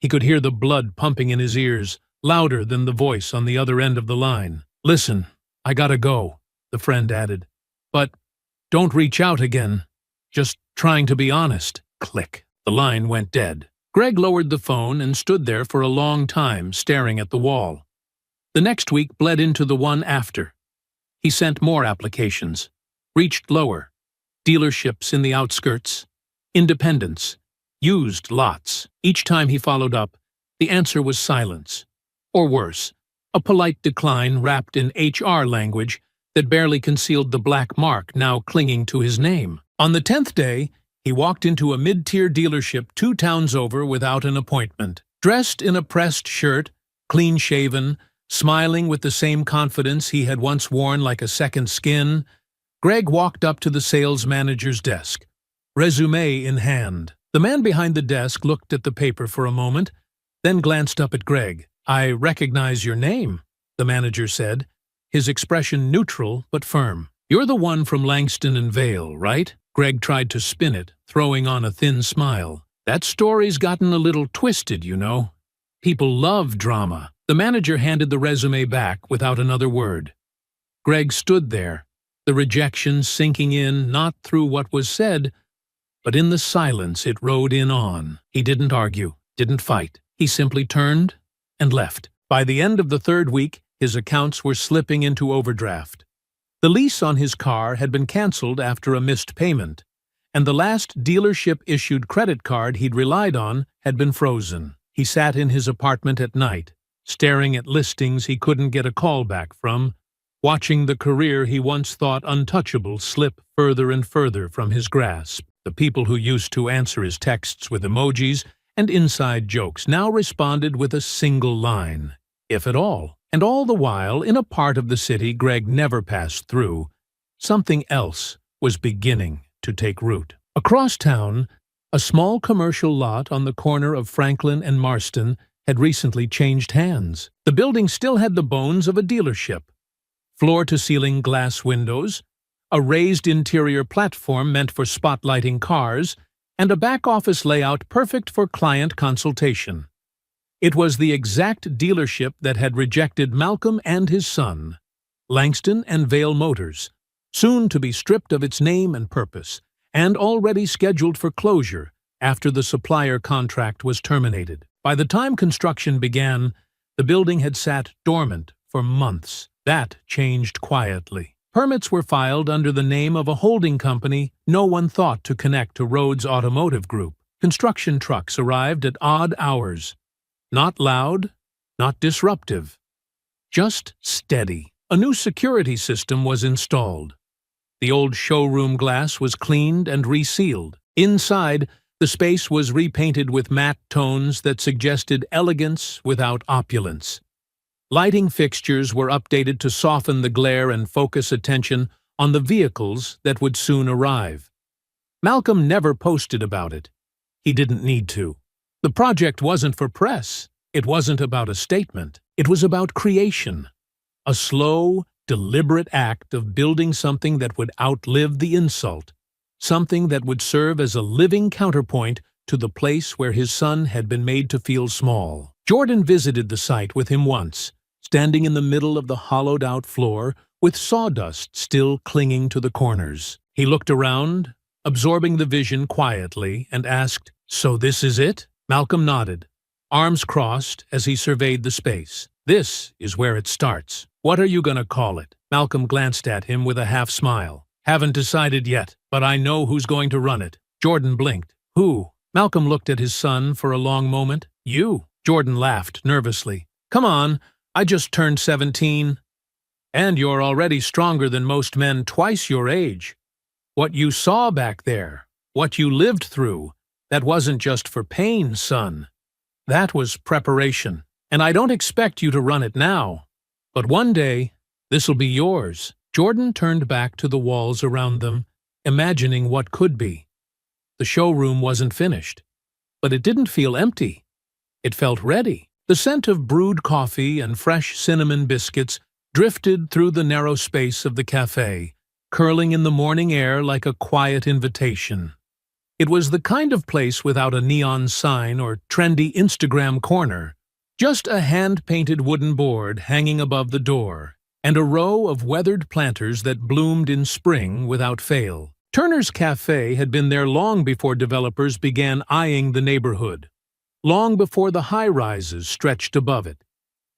He could hear the blood pumping in his ears, louder than the voice on the other end of the line. "Listen, I gotta go," the friend added. "But don't reach out again. Just trying to be honest." Click. The line went dead. Greg lowered the phone and stood there for a long time, staring at the wall. The next week bled into the one after. He sent more applications, reached lower. Dealerships in the outskirts, independents, used lots. Each time he followed up, the answer was silence. Or worse, a polite decline wrapped in HR language that barely concealed the black mark now clinging to his name. On the 10th day, he walked into a mid-tier dealership 2 towns over without an appointment. Dressed in a pressed shirt, clean-shaven, smiling with the same confidence he had once worn like a second skin, Greg walked up to the sales manager's desk, resume in hand. The man behind the desk looked at the paper for a moment, then glanced up at Greg. "I recognize your name," the manager said, his expression neutral but firm. "You're the one from Langston and Vale, right?" Greg tried to spin it, throwing on a thin smile. "That story's gotten a little twisted, you know. People love drama." The manager handed the resume back without another word. Greg stood there, the rejection sinking in not through what was said, but in the silence it rode in on. He didn't argue, didn't fight. He simply turned and left. By the end of the 3rd week, his accounts were slipping into overdraft. The lease on his car had been canceled after a missed payment, and the last dealership-issued credit card he'd relied on had been frozen. He sat in his apartment at night, staring at listings he couldn't get a call back from, watching the career he once thought untouchable slip further and further from his grasp. The people who used to answer his texts with emojis and inside jokes now responded with a single line, if at all. And all the while, in a part of the city Greg never passed through, something else was beginning to take root. Across town, a small commercial lot on the corner of Franklin and Marston had recently changed hands. The building still had the bones of a dealership. Floor-to-ceiling glass windows, a raised interior platform meant for spotlighting cars, and a back-office layout perfect for client consultation. It was the exact dealership that had rejected Malcolm and his son, Langston and Vale Motors, soon to be stripped of its name and purpose, and already scheduled for closure after the supplier contract was terminated. By the time construction began, the building had sat dormant for months. That changed quietly. Permits were filed under the name of a holding company no one thought to connect to Rhodes Automotive Group. Construction trucks arrived at odd hours. Not loud, not disruptive. Just steady. A new security system was installed. The old showroom glass was cleaned and resealed. Inside, the space was repainted with matte tones that suggested elegance without opulence. Lighting fixtures were updated to soften the glare and focus attention on the vehicles that would soon arrive. Malcolm never posted about it. He didn't need to. The project wasn't for press. It wasn't about a statement. It was about creation. A slow, deliberate act of building something that would outlive the insult, something that would serve as a living counterpoint to the place where his son had been made to feel small. Jordan visited the site with him once, standing in the middle of the hollowed-out floor with sawdust still clinging to the corners. He looked around, absorbing the vision quietly, and asked, "So this is it?" Malcolm nodded, arms crossed as he surveyed the space. "This is where it starts. What are you gonna call it?" Malcolm glanced at him with a half-smile. "Haven't decided yet, but I know who's going to run it." Jordan blinked. "Who?" Malcolm looked at his son for a long moment. "You." Jordan laughed nervously. "Come on, I just turned 17. And you're already stronger than most men twice your age. What you saw back there, what you lived through, that wasn't just for pain, son. That was preparation. And I don't expect you to run it now. But one day, this'll be yours." Jordan turned back to the walls around them, imagining what could be. The showroom wasn't finished, but it didn't feel empty. It felt ready. The scent of brewed coffee and fresh cinnamon biscuits drifted through the narrow space of the cafe, curling in the morning air like a quiet invitation. It was the kind of place without a neon sign or trendy Instagram corner, just a hand-painted wooden board hanging above the door, and a row of weathered planters that bloomed in spring without fail. Turner's Cafe had been there long before developers began eyeing the neighborhood, long before the high-rises stretched above it,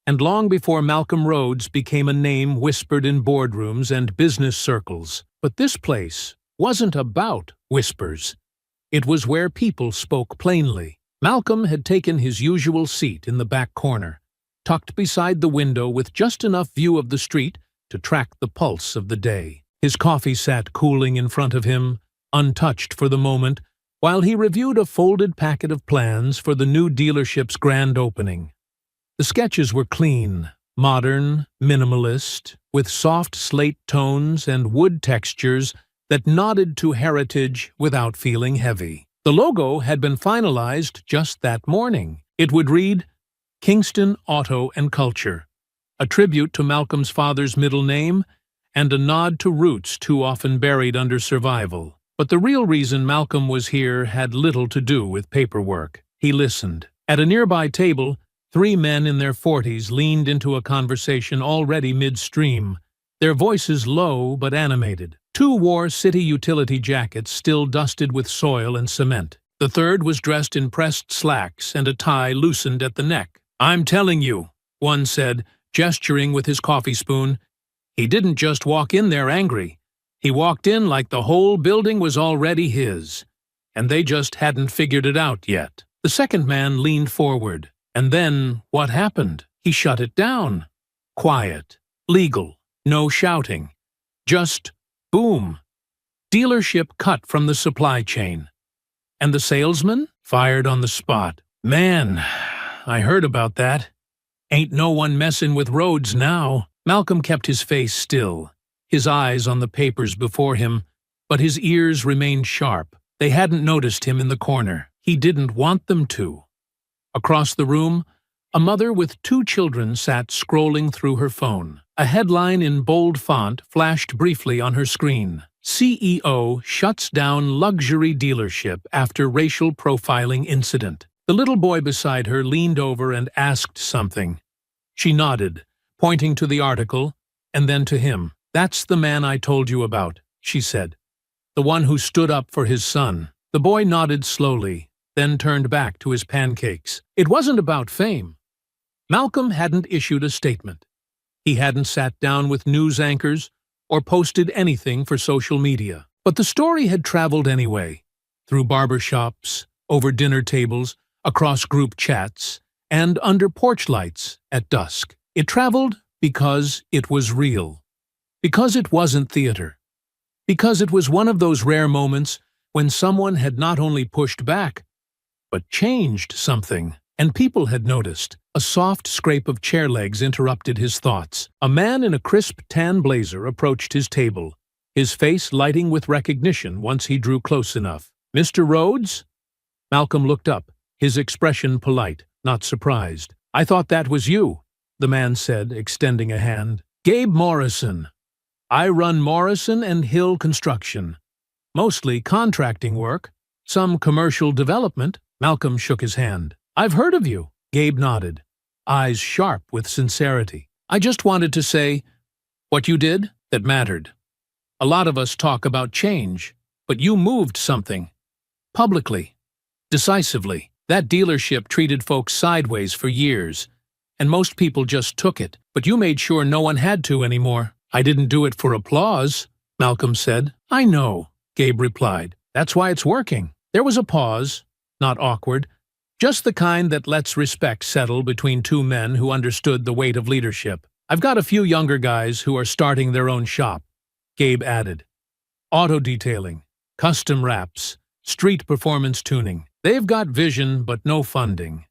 and long before Malcolm Rhodes became a name whispered in boardrooms and business circles. But this place wasn't about whispers. It was where people spoke plainly. Malcolm had taken his usual seat in the back corner, tucked beside the window with just enough view of the street to track the pulse of the day. His coffee sat cooling in front of him, untouched for the moment, while he reviewed a folded packet of plans for the new dealership's grand opening. The sketches were clean, modern, minimalist, with soft slate tones and wood textures that nodded to heritage without feeling heavy. The logo had been finalized just that morning. It would read, Kingston Auto and Culture, a tribute to Malcolm's father's middle name and a nod to roots too often buried under survival. But the real reason Malcolm was here had little to do with paperwork. He listened. At a nearby table, 3 men in their 40s leaned into a conversation already midstream, their voices low but animated. 2 wore city utility jackets still dusted with soil and cement. The third was dressed in pressed slacks and a tie loosened at the neck. "I'm telling you," one said, gesturing with his coffee spoon, "he didn't just walk in there angry. He walked in like the whole building was already his, and they just hadn't figured it out yet." The second man leaned forward. And then, what happened? He shut it down. Quiet. Legal. No shouting. Just boom. Dealership cut from the supply chain. And the salesman? Fired on the spot. Man, I heard about that. Ain't no one messin' with Rhodes now. Malcolm kept his face still, his eyes on the papers before him, but his ears remained sharp. They hadn't noticed him in the corner. He didn't want them to. Across the room, a mother with 2 children sat scrolling through her phone. A headline in bold font flashed briefly on her screen. CEO shuts down luxury dealership after racial profiling incident. The little boy beside her leaned over and asked something. She nodded, pointing to the article, and then to him. "That's the man I told you about," she said. "The one who stood up for his son." The boy nodded slowly, then turned back to his pancakes. It wasn't about fame. Malcolm hadn't issued a statement. He hadn't sat down with news anchors or posted anything for social media. But the story had traveled anyway, through barbershops, over dinner tables, across group chats, and under porch lights at dusk. It traveled because it was real. Because it wasn't theater. Because it was one of those rare moments when someone had not only pushed back, but changed something, and people had noticed. A soft scrape of chair legs interrupted his thoughts. A man in a crisp tan blazer approached his table, his face lighting with recognition once he drew close enough. "Mr. Rhodes?" Malcolm looked up, his expression polite, not surprised. "I thought that was you," the man said, extending a hand. "Gabe Morrison. I run Morrison and Hill Construction. Mostly contracting work, some commercial development." Malcolm shook his hand. "I've heard of you." Gabe nodded, eyes sharp with sincerity. "I just wanted to say what you did that mattered. A lot of us talk about change, but you moved something. Publicly. Decisively. That dealership treated folks sideways for years, and most people just took it, but you made sure no one had to anymore." "I didn't do it for applause," Malcolm said. "I know," Gabe replied. "That's why it's working." There was a pause, not awkward, just the kind that lets respect settle between 2 men who understood the weight of leadership. "I've got a few younger guys who are starting their own shop," Gabe added. "Auto detailing, custom wraps, street performance tuning. They've got vision but no funding.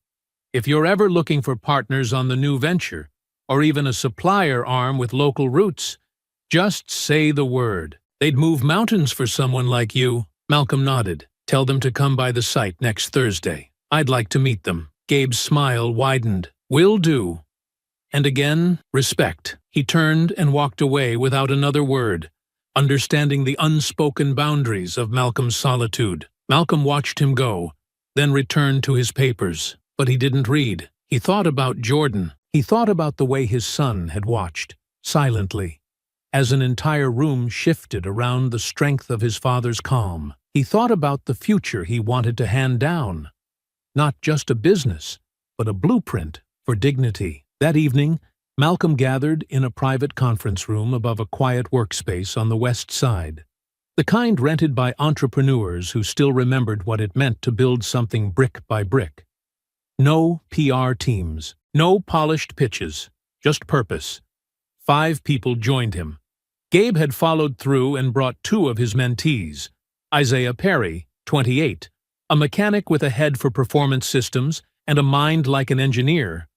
If you're ever looking for partners on the new venture, or even a supplier arm with local roots, just say the word. They'd move mountains for someone like you." Malcolm nodded. "Tell them to come by the site next Thursday. I'd like to meet them." Gabe's smile widened. "Will do." And again, respect. He turned and walked away without another word, understanding the unspoken boundaries of Malcolm's solitude. Malcolm watched him go, then returned to his papers. But he didn't read. He thought about Jordan. He thought about the way his son had watched, silently, as an entire room shifted around the strength of his father's calm. He thought about the future he wanted to hand down. Not just a business, but a blueprint for dignity. That evening, Malcolm gathered in a private conference room above a quiet workspace on the west side. The kind rented by entrepreneurs who still remembered what it meant to build something brick by brick. No PR teams, no polished pitches, just purpose. 5 people joined him. Gabe had followed through and brought 2 of his mentees, Isaiah Perry, 28, a mechanic with a head for performance systems and a mind like an engineer,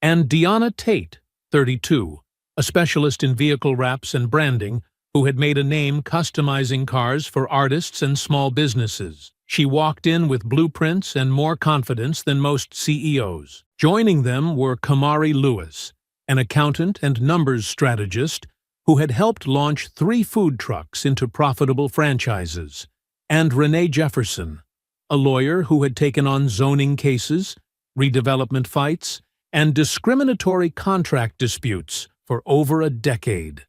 and Deanna Tate, 32, a specialist in vehicle wraps and branding who had made a name customizing cars for artists and small businesses. She walked in with blueprints and more confidence than most CEOs. Joining them were Kamari Lewis, an accountant and numbers strategist who had helped launch 3 food trucks into profitable franchises, and Renee Jefferson, a lawyer who had taken on zoning cases, redevelopment fights, and discriminatory contract disputes for over a decade.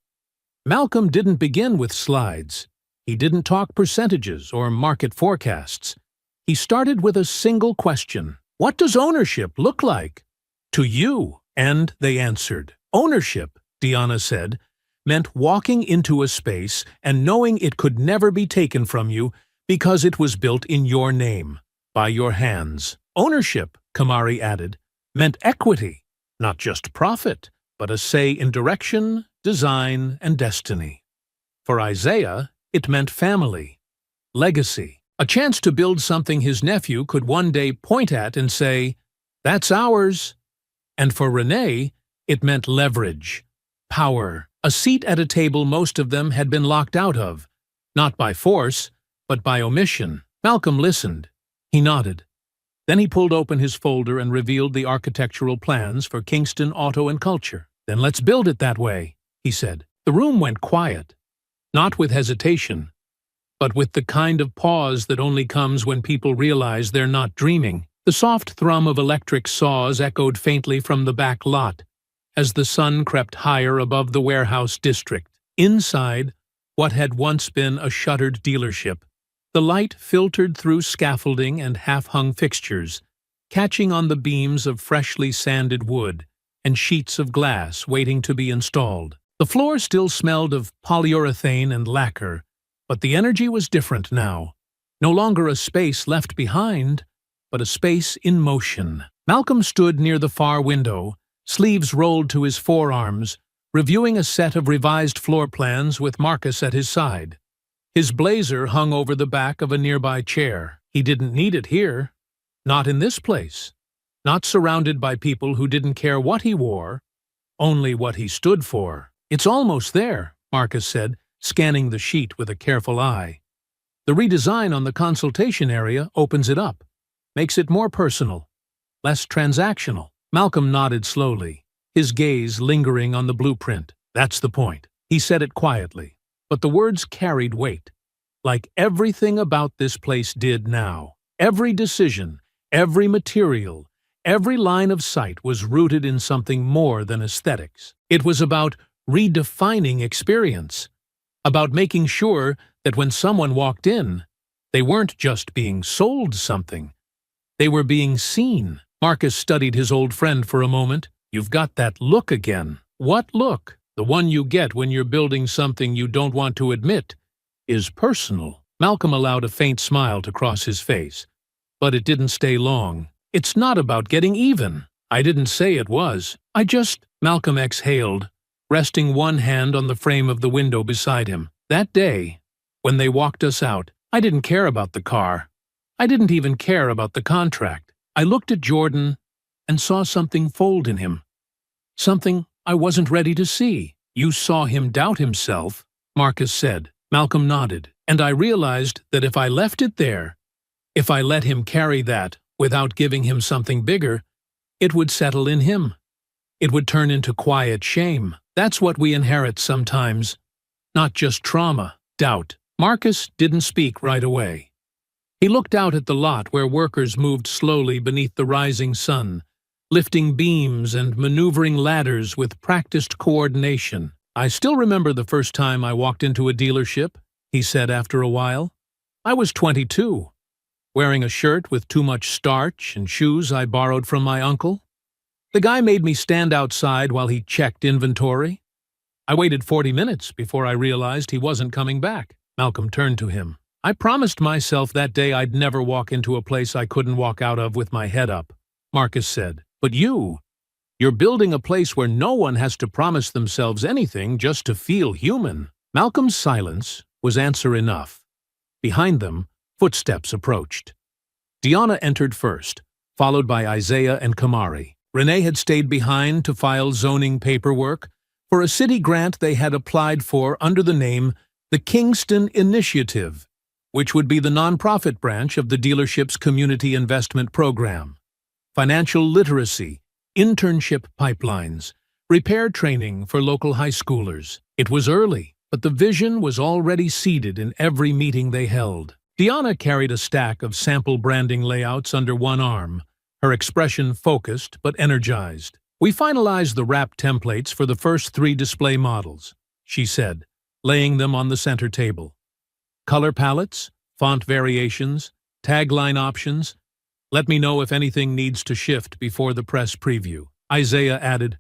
Malcolm didn't begin with slides. He didn't talk percentages or market forecasts. He started with a single question. "What does ownership look like to you?" And they answered. Ownership, Deanna said, meant walking into a space and knowing it could never be taken from you because it was built in your name, by your hands. Ownership, Kamari added, meant equity, not just profit, but a say in direction, design, and destiny. For Isaiah, it meant family, legacy. A chance to build something his nephew could one day point at and say, "That's ours." And for Renee, it meant leverage, power, a seat at a table most of them had been locked out of, not by force, but by omission. Malcolm listened. He nodded. Then he pulled open his folder and revealed the architectural plans for Kingston Auto and Culture. "Then let's build it that way," he said. The room went quiet, not with hesitation, but with the kind of pause that only comes when people realize they're not dreaming. The soft thrum of electric saws echoed faintly from the back lot as the sun crept higher above the warehouse district. Inside, what had once been a shuttered dealership, the light filtered through scaffolding and half-hung fixtures, catching on the beams of freshly sanded wood and sheets of glass waiting to be installed. The floor still smelled of polyurethane and lacquer, but the energy was different now. No longer a space left behind, but a space in motion. Malcolm stood near the far window, sleeves rolled to his forearms, reviewing a set of revised floor plans with Marcus at his side. His blazer hung over the back of a nearby chair. He didn't need it here. Not in this place. Not surrounded by people who didn't care what he wore, only what he stood for. "It's almost there," Marcus said, scanning the sheet with a careful eye. "The redesign on the consultation area opens it up, makes it more personal, less transactional." Malcolm nodded slowly, his gaze lingering on the blueprint. "That's the point." He said it quietly, but the words carried weight, like everything about this place did now. Every decision, every material, every line of sight was rooted in something more than aesthetics. It was about redefining experience, about making sure that when someone walked in, they weren't just being sold something. They were being seen. Marcus studied his old friend for a moment. "You've got that look again." "What look?" "The one you get when you're building something you don't want to admit is personal." Malcolm allowed a faint smile to cross his face, but it didn't stay long. "It's not about getting even." "I didn't say it was. Malcolm exhaled, resting one hand on the frame of the window beside him. "That day, when they walked us out, I didn't care about the car. I didn't even care about the contract. I looked at Jordan and saw something fold in him. Something I wasn't ready to see." "You saw him doubt himself," Marcus said. Malcolm nodded. "And I realized that if I left it there, if I let him carry that without giving him something bigger, it would settle in him. It would turn into quiet shame. That's what we inherit sometimes. Not just trauma, doubt." Marcus didn't speak right away. He looked out at the lot where workers moved slowly beneath the rising sun, lifting beams and maneuvering ladders with practiced coordination. "I still remember the first time I walked into a dealership," he said after a while. "I was 22, wearing a shirt with too much starch and shoes I borrowed from my uncle. The guy made me stand outside while he checked inventory. I waited 40 minutes before I realized he wasn't coming back." Malcolm turned to him. "I promised myself that day I'd never walk into a place I couldn't walk out of with my head up," Marcus said. "But you're building a place where no one has to promise themselves anything just to feel human." Malcolm's silence was answer enough. Behind them, footsteps approached. Deanna entered first, followed by Isaiah and Kamari. Renee had stayed behind to file zoning paperwork for a city grant they had applied for under the name the Kingston Initiative, which would be the nonprofit branch of the dealership's community investment program. Financial literacy, internship pipelines, repair training for local high schoolers. It was early, but the vision was already seeded in every meeting they held. Deanna carried a stack of sample branding layouts under one arm, her expression focused but energized. "We finalized the wrap templates for the first 3 display models," she said, laying them on the center table. "Color palettes, font variations, tagline options. Let me know if anything needs to shift before the press preview." Isaiah added,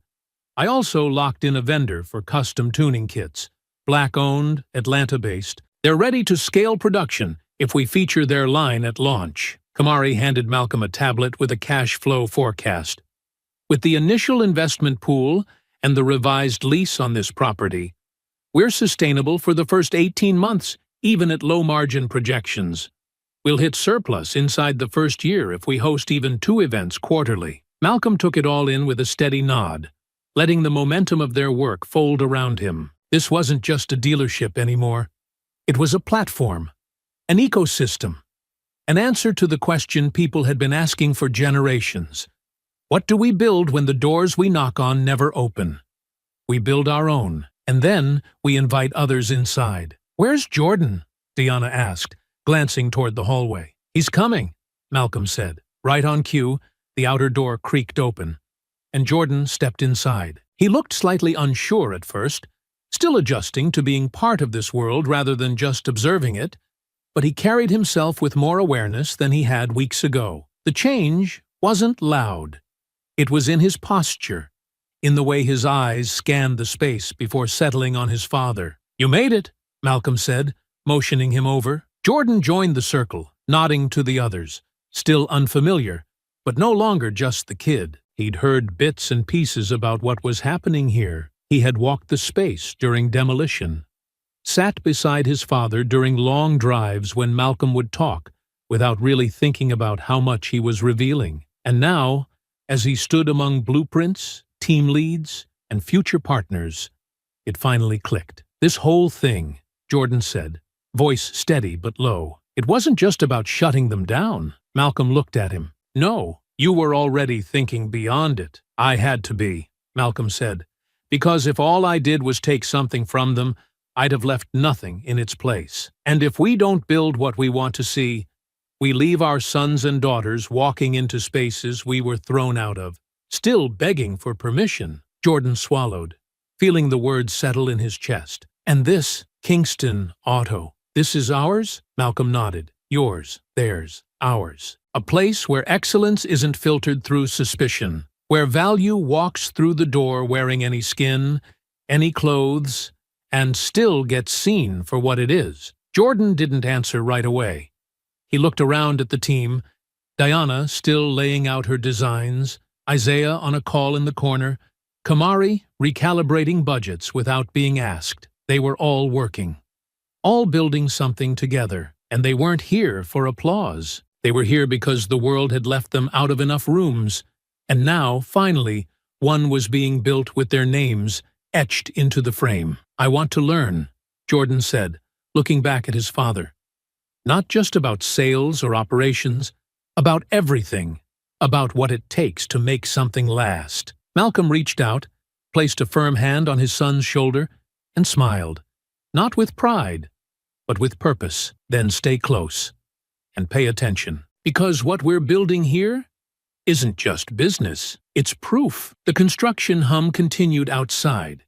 "I also locked in a vendor for custom tuning kits, Black-owned, Atlanta-based. They're ready to scale production if we feature their line at launch." Kamari handed Malcolm a tablet with a cash flow forecast. "With the initial investment pool and the revised lease on this property, we're sustainable for the first 18 months, even at low-margin projections." We'll hit surplus inside the first year if we host even 2 events quarterly. Malcolm took it all in with a steady nod, letting the momentum of their work fold around him. This wasn't just a dealership anymore. It was a platform, an ecosystem, an answer to the question people had been asking for generations. What do we build when the doors we knock on never open? We build our own, and then we invite others inside. "Where's Jordan?" Diana asked, glancing toward the hallway. "He's coming," Malcolm said. Right on cue, the outer door creaked open, and Jordan stepped inside. He looked slightly unsure at first, still adjusting to being part of this world rather than just observing it, but he carried himself with more awareness than he had weeks ago. The change wasn't loud. It was in his posture, in the way his eyes scanned the space before settling on his father. "You made it," Malcolm said, motioning him over. Jordan joined the circle, nodding to the others, still unfamiliar, but no longer just the kid. He'd heard bits and pieces about what was happening here. He had walked the space during demolition, sat beside his father during long drives when Malcolm would talk, without really thinking about how much he was revealing. And now, as he stood among blueprints, team leads, and future partners, it finally clicked. "This whole thing," Jordan said, voice steady but low. "It wasn't just about shutting them down." Malcolm looked at him. "No, you were already thinking beyond it." "I had to be," Malcolm said, "because if all I did was take something from them, I'd have left nothing in its place. And if we don't build what we want to see, we leave our sons and daughters walking into spaces we were thrown out of, still begging for permission." Jordan swallowed, feeling the words settle in his chest. "And this, Kingston Auto, this is ours?" Malcolm nodded. "Yours, theirs, ours. A place where excellence isn't filtered through suspicion, where value walks through the door wearing any skin, any clothes, and still gets seen for what it is." Jordan didn't answer right away. He looked around at the team, Diana still laying out her designs, Isaiah on a call in the corner, Kamari recalibrating budgets without being asked. They were all working, all building something together, and they weren't here for applause. They were here because the world had left them out of enough rooms, and now, finally, one was being built with their names etched into the frame. "I want to learn," Jordan said, looking back at his father. "Not just about sales or operations, about everything, about what it takes to make something last." Malcolm reached out, placed a firm hand on his son's shoulder, and smiled, not with pride, but with purpose. "Then stay close and pay attention, because what we're building here isn't just business, it's proof." The construction hum continued outside.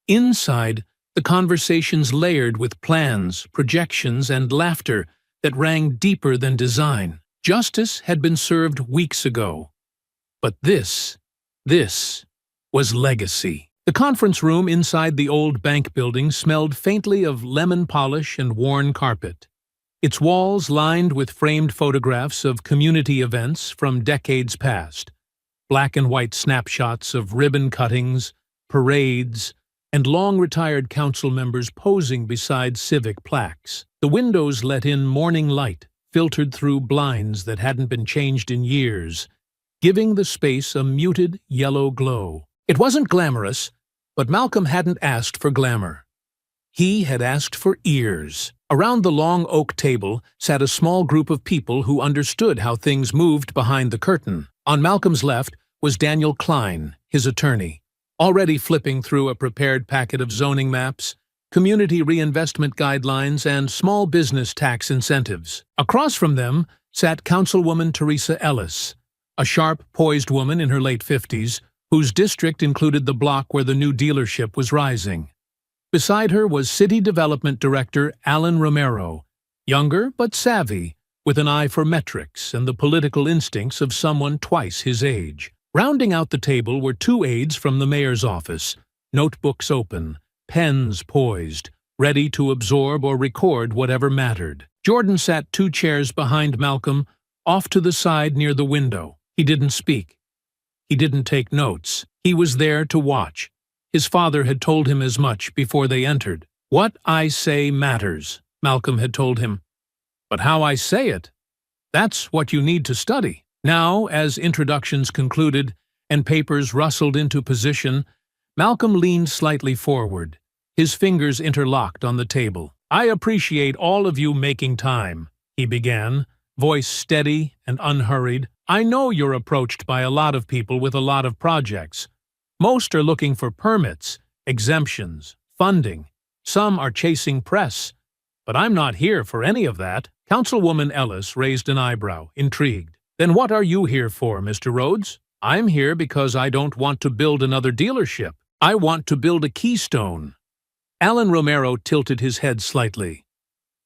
Inside, the conversations layered with plans, projections, and laughter that rang deeper than design. Justice had been served weeks ago. But this was legacy. The conference room inside the old bank building smelled faintly of lemon polish and worn carpet, its walls lined with framed photographs of community events from decades past, black and white snapshots of ribbon cuttings, parades, and long-retired council members posing beside civic plaques. The windows let in morning light, filtered through blinds that hadn't been changed in years, giving the space a muted yellow glow. It wasn't glamorous, but Malcolm hadn't asked for glamour. He had asked for ears. Around the long oak table sat a small group of people who understood how things moved behind the curtain. On Malcolm's left was Daniel Klein, his attorney, already flipping through a prepared packet of zoning maps, community reinvestment guidelines, and small business tax incentives. Across from them sat Councilwoman Teresa Ellis, a sharp, poised woman in her late 50s, whose district included the block where the new dealership was rising. Beside her was City Development Director Alan Romero, younger but savvy, with an eye for metrics and the political instincts of someone twice his age. Rounding out the table were 2 aides from the mayor's office, notebooks open, pens poised, ready to absorb or record whatever mattered. Jordan sat 2 chairs behind Malcolm, off to the side near the window. He didn't speak. He didn't take notes. He was there to watch. His father had told him as much before they entered. "What I say matters," Malcolm had told him. But how I say it, that's what you need to study. Now, as introductions concluded and papers rustled into position, Malcolm leaned slightly forward, his fingers interlocked on the table. "I appreciate all of you making time," he began, voice steady and unhurried. "I know you're approached by a lot of people with a lot of projects. Most are looking for permits, exemptions, funding. Some are chasing press. But I'm not here for any of that." Councilwoman Ellis raised an eyebrow, intrigued. "Then what are you here for, Mr. Rhodes?" "I'm here because I don't want to build another dealership. I want to build a keystone." Alan Romero tilted his head slightly.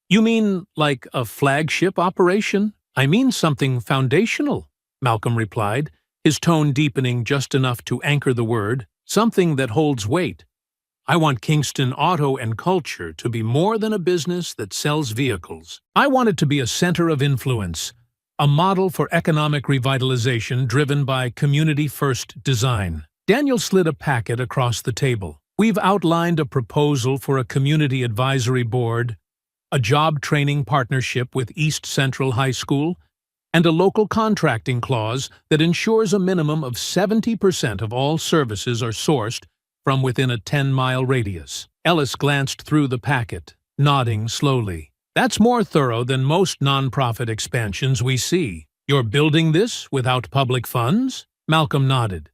"You mean like a flagship operation?" "I mean something foundational," Malcolm replied, his tone deepening just enough to anchor the word, "something that holds weight. I want Kingston Auto and Culture to be more than a business that sells vehicles. I want it to be a center of influence, a model for economic revitalization driven by community-first design." Daniel slid a packet across the table. "We've outlined a proposal for a community advisory board, a job training partnership with East Central High School, and a local contracting clause that ensures a minimum of 70% of all services are sourced from within a 10-mile radius." Ellis glanced through the packet, nodding slowly. "That's more thorough than most nonprofit expansions we see. You're building this without public funds?" Malcolm nodded.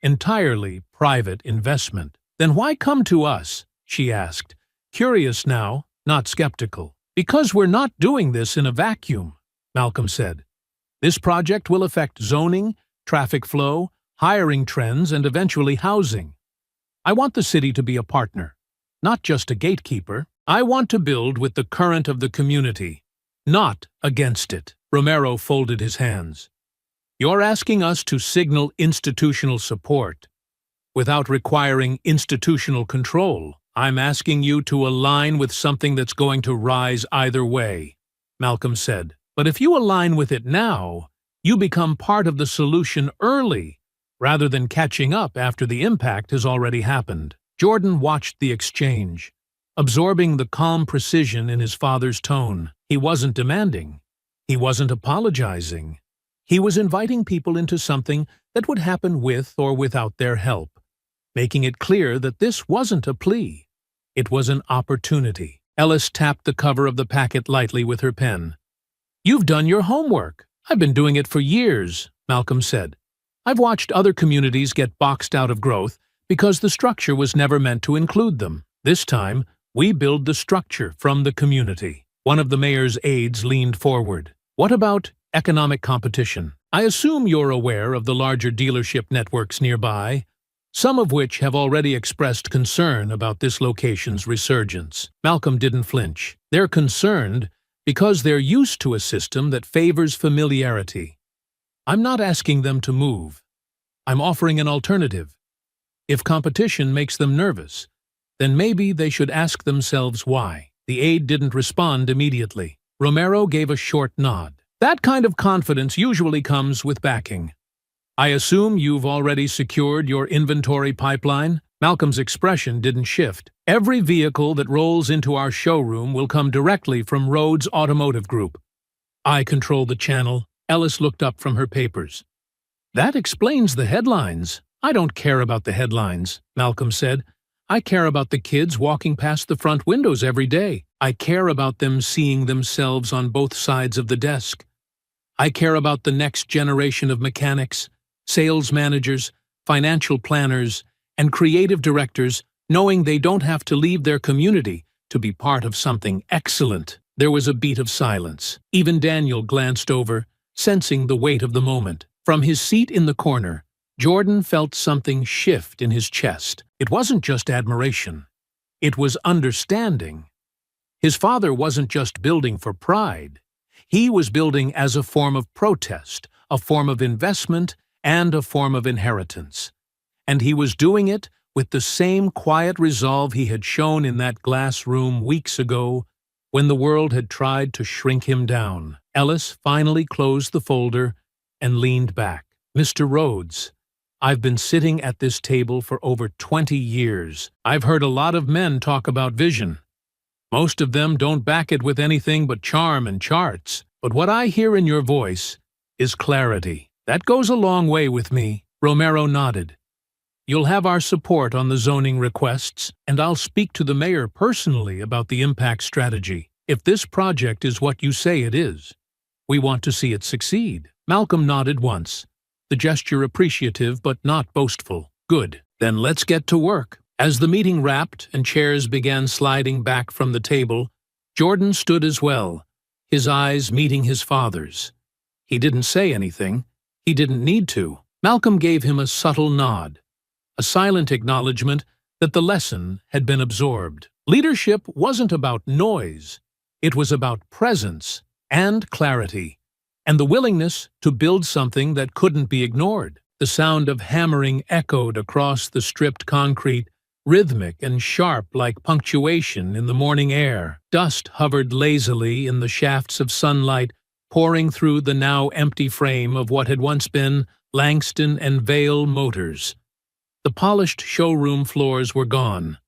"Entirely private investment." "Then why come to us?" she asked, curious now, not skeptical. "Because we're not doing this in a vacuum," Malcolm said. "This project will affect zoning, traffic flow, hiring trends, and eventually housing. I want the city to be a partner, not just a gatekeeper. I want to build with the current of the community, not against it." Romero folded his hands. "You're asking us to signal institutional support without requiring institutional control. I'm asking you to align with something that's going to rise either way," Malcolm said. "But if you align with it now, you become part of the solution early, rather than catching up after the impact has already happened." Jordan watched the exchange, absorbing the calm precision in his father's tone. He wasn't demanding. He wasn't apologizing. He was inviting people into something that would happen with or without their help, making it clear that this wasn't a plea. It was an opportunity. Ellis tapped the cover of the packet lightly with her pen. "You've done your homework." "I've been doing it for years," Malcolm said. "I've watched other communities get boxed out of growth because the structure was never meant to include them. This time, we build the structure from the community." One of the mayor's aides leaned forward. "What about economic competition? I assume you're aware of the larger dealership networks nearby, some of which have already expressed concern about this location's resurgence." Malcolm didn't flinch. "They're concerned because they're used to a system that favors familiarity. I'm not asking them to move. I'm offering an alternative. If competition makes them nervous, then maybe they should ask themselves why." The aide didn't respond immediately. Romero gave a short nod. "That kind of confidence usually comes with backing. I assume you've already secured your inventory pipeline?" Malcolm's expression didn't shift. "Every vehicle that rolls into our showroom will come directly from Rhodes Automotive Group. I control the channel." Ellis looked up from her papers. "That explains the headlines." "I don't care about the headlines," Malcolm said. "I care about the kids walking past the front windows every day. I care about them seeing themselves on both sides of the desk. I care about the next generation of mechanics, sales managers, financial planners, and creative directors knowing they don't have to leave their community to be part of something excellent." There was a beat of silence. Even Daniel glanced over, sensing the weight of the moment. From his seat in the corner, Jordan felt something shift in his chest. It wasn't just admiration. It was understanding. His father wasn't just building for pride. He was building as a form of protest, a form of investment, and a form of inheritance. And he was doing it with the same quiet resolve he had shown in that glass room weeks ago when the world had tried to shrink him down. Ellis finally closed the folder and leaned back. "Mr. Rhodes, I've been sitting at this table for over 20 years. I've heard a lot of men talk about vision. Most of them don't back it with anything but charm and charts. But what I hear in your voice is clarity. That goes a long way with me." Romero nodded. "You'll have our support on the zoning requests, and I'll speak to the mayor personally about the impact strategy. If this project is what you say it is, we want to see it succeed." Malcolm nodded once, the gesture appreciative but not boastful. "Good. Then let's get to work." As the meeting wrapped and chairs began sliding back from the table, Jordan stood as well, his eyes meeting his father's. He didn't say anything. He didn't need to. Malcolm gave him a subtle nod, a silent acknowledgement that the lesson had been absorbed. Leadership wasn't about noise. It was about presence and clarity, and the willingness to build something that couldn't be ignored. The sound of hammering echoed across the stripped concrete, rhythmic and sharp like punctuation in the morning air. Dust hovered lazily in the shafts of sunlight, pouring through the now empty frame of what had once been Langston and Vale Motors. The polished showroom floors were gone.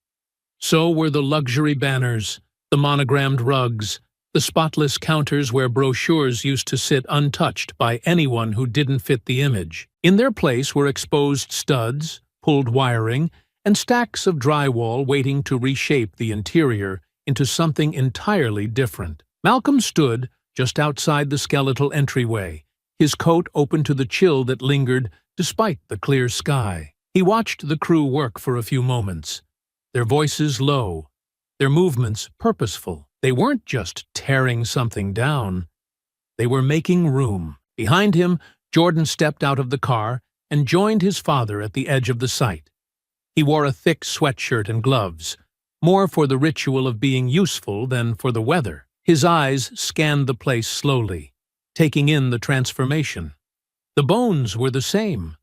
So were the luxury banners, the monogrammed rugs, the spotless counters where brochures used to sit untouched by anyone who didn't fit the image. In their place were exposed studs, pulled wiring, and stacks of drywall waiting to reshape the interior into something entirely different. Malcolm stood just outside the skeletal entryway, his coat open to the chill that lingered despite the clear sky. He watched the crew work for a few moments, their voices low, their movements purposeful. They weren't just tearing something down. They were making room. Behind him, Jordan stepped out of the car and joined his father at the edge of the site. He wore a thick sweatshirt and gloves, more for the ritual of being useful than for the weather. His eyes scanned the place slowly, taking in the transformation. The bones were the same,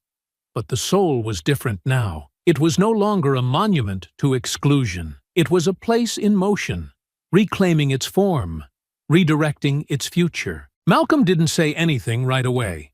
but the soul was different now. It was no longer a monument to exclusion. It was a place in motion, reclaiming its form, redirecting its future. Malcolm didn't say anything right away.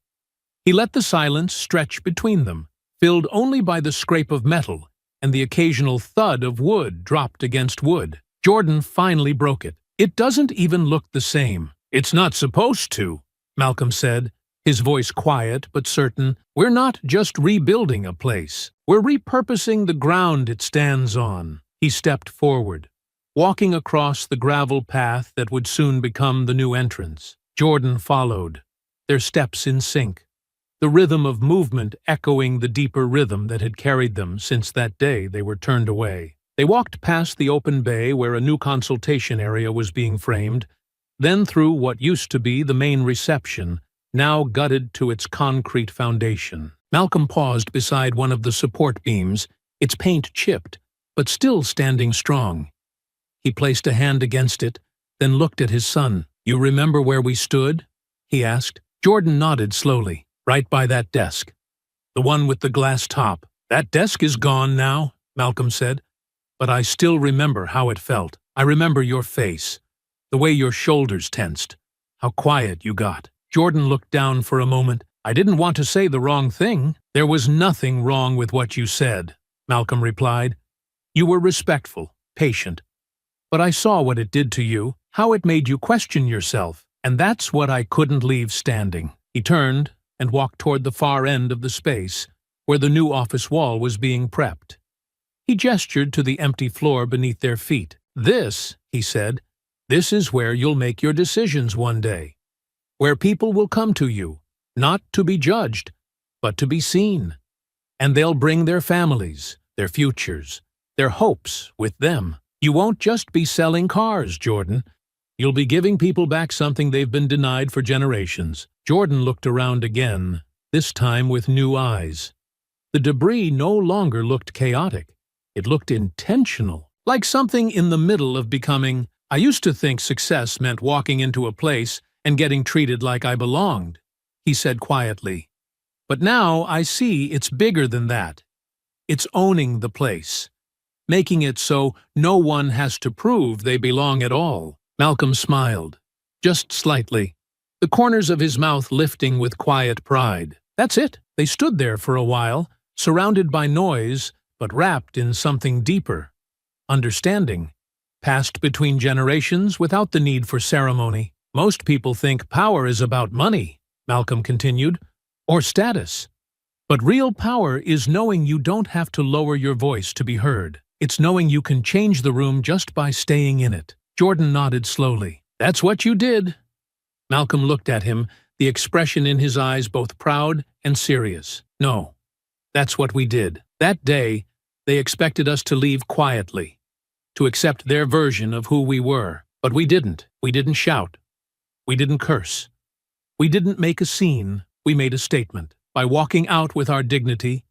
He let the silence stretch between them, filled only by the scrape of metal and the occasional thud of wood dropped against wood. Jordan finally broke it. "It doesn't even look the same." "It's not supposed to," Malcolm said, his voice quiet but certain. "We're not just rebuilding a place. We're repurposing the ground it stands on." He stepped forward, walking across the gravel path that would soon become the new entrance. Jordan followed, their steps in sync, the rhythm of movement echoing the deeper rhythm that had carried them since that day they were turned away. They walked past the open bay where a new consultation area was being framed, then through what used to be the main reception, now gutted to its concrete foundation. Malcolm paused beside one of the support beams, its paint chipped, but still standing strong. He placed a hand against it, then looked at his son. "You remember where we stood?" he asked. Jordan nodded slowly. "Right by that desk. The one with the glass top." "That desk is gone now," Malcolm said. "But I still remember how it felt. I remember your face, the way your shoulders tensed, how quiet you got." Jordan looked down for a moment. "I didn't want to say the wrong thing." "There was nothing wrong with what you said," Malcolm replied. "You were respectful, patient. But I saw what it did to you, how it made you question yourself, and that's what I couldn't leave standing." He turned and walked toward the far end of the space, where the new office wall was being prepped. He gestured to the empty floor beneath their feet. "This," he said, "this is where you'll make your decisions one day. Where people will come to you, not to be judged, but to be seen. And they'll bring their families, their futures, their hopes with them. You won't just be selling cars, Jordan. You'll be giving people back something they've been denied for generations." Jordan looked around again, this time with new eyes. The debris no longer looked chaotic. It looked intentional, like something in the middle of becoming. "I used to think success meant walking into a place and getting treated like I belonged," he said quietly. "But now I see it's bigger than that. It's owning the place, making it so no one has to prove they belong at all." Malcolm smiled, just slightly, the corners of his mouth lifting with quiet pride. That's it. They stood there for a while, surrounded by noise, but wrapped in something deeper. Understanding. passed between generations without the need for ceremony. Most people think power is about money, Malcolm continued, or status. But real power is knowing you don't have to lower your voice to be heard. It's knowing you can change the room just by staying in it. Jordan nodded slowly. That's what you did. Malcolm looked at him, the expression in his eyes both proud and serious. No, that's what we did. That day, they expected us to leave quietly, to accept their version of who we were. But we didn't. We didn't shout. We didn't curse. We didn't make a scene. We made a statement. By walking out with our dignity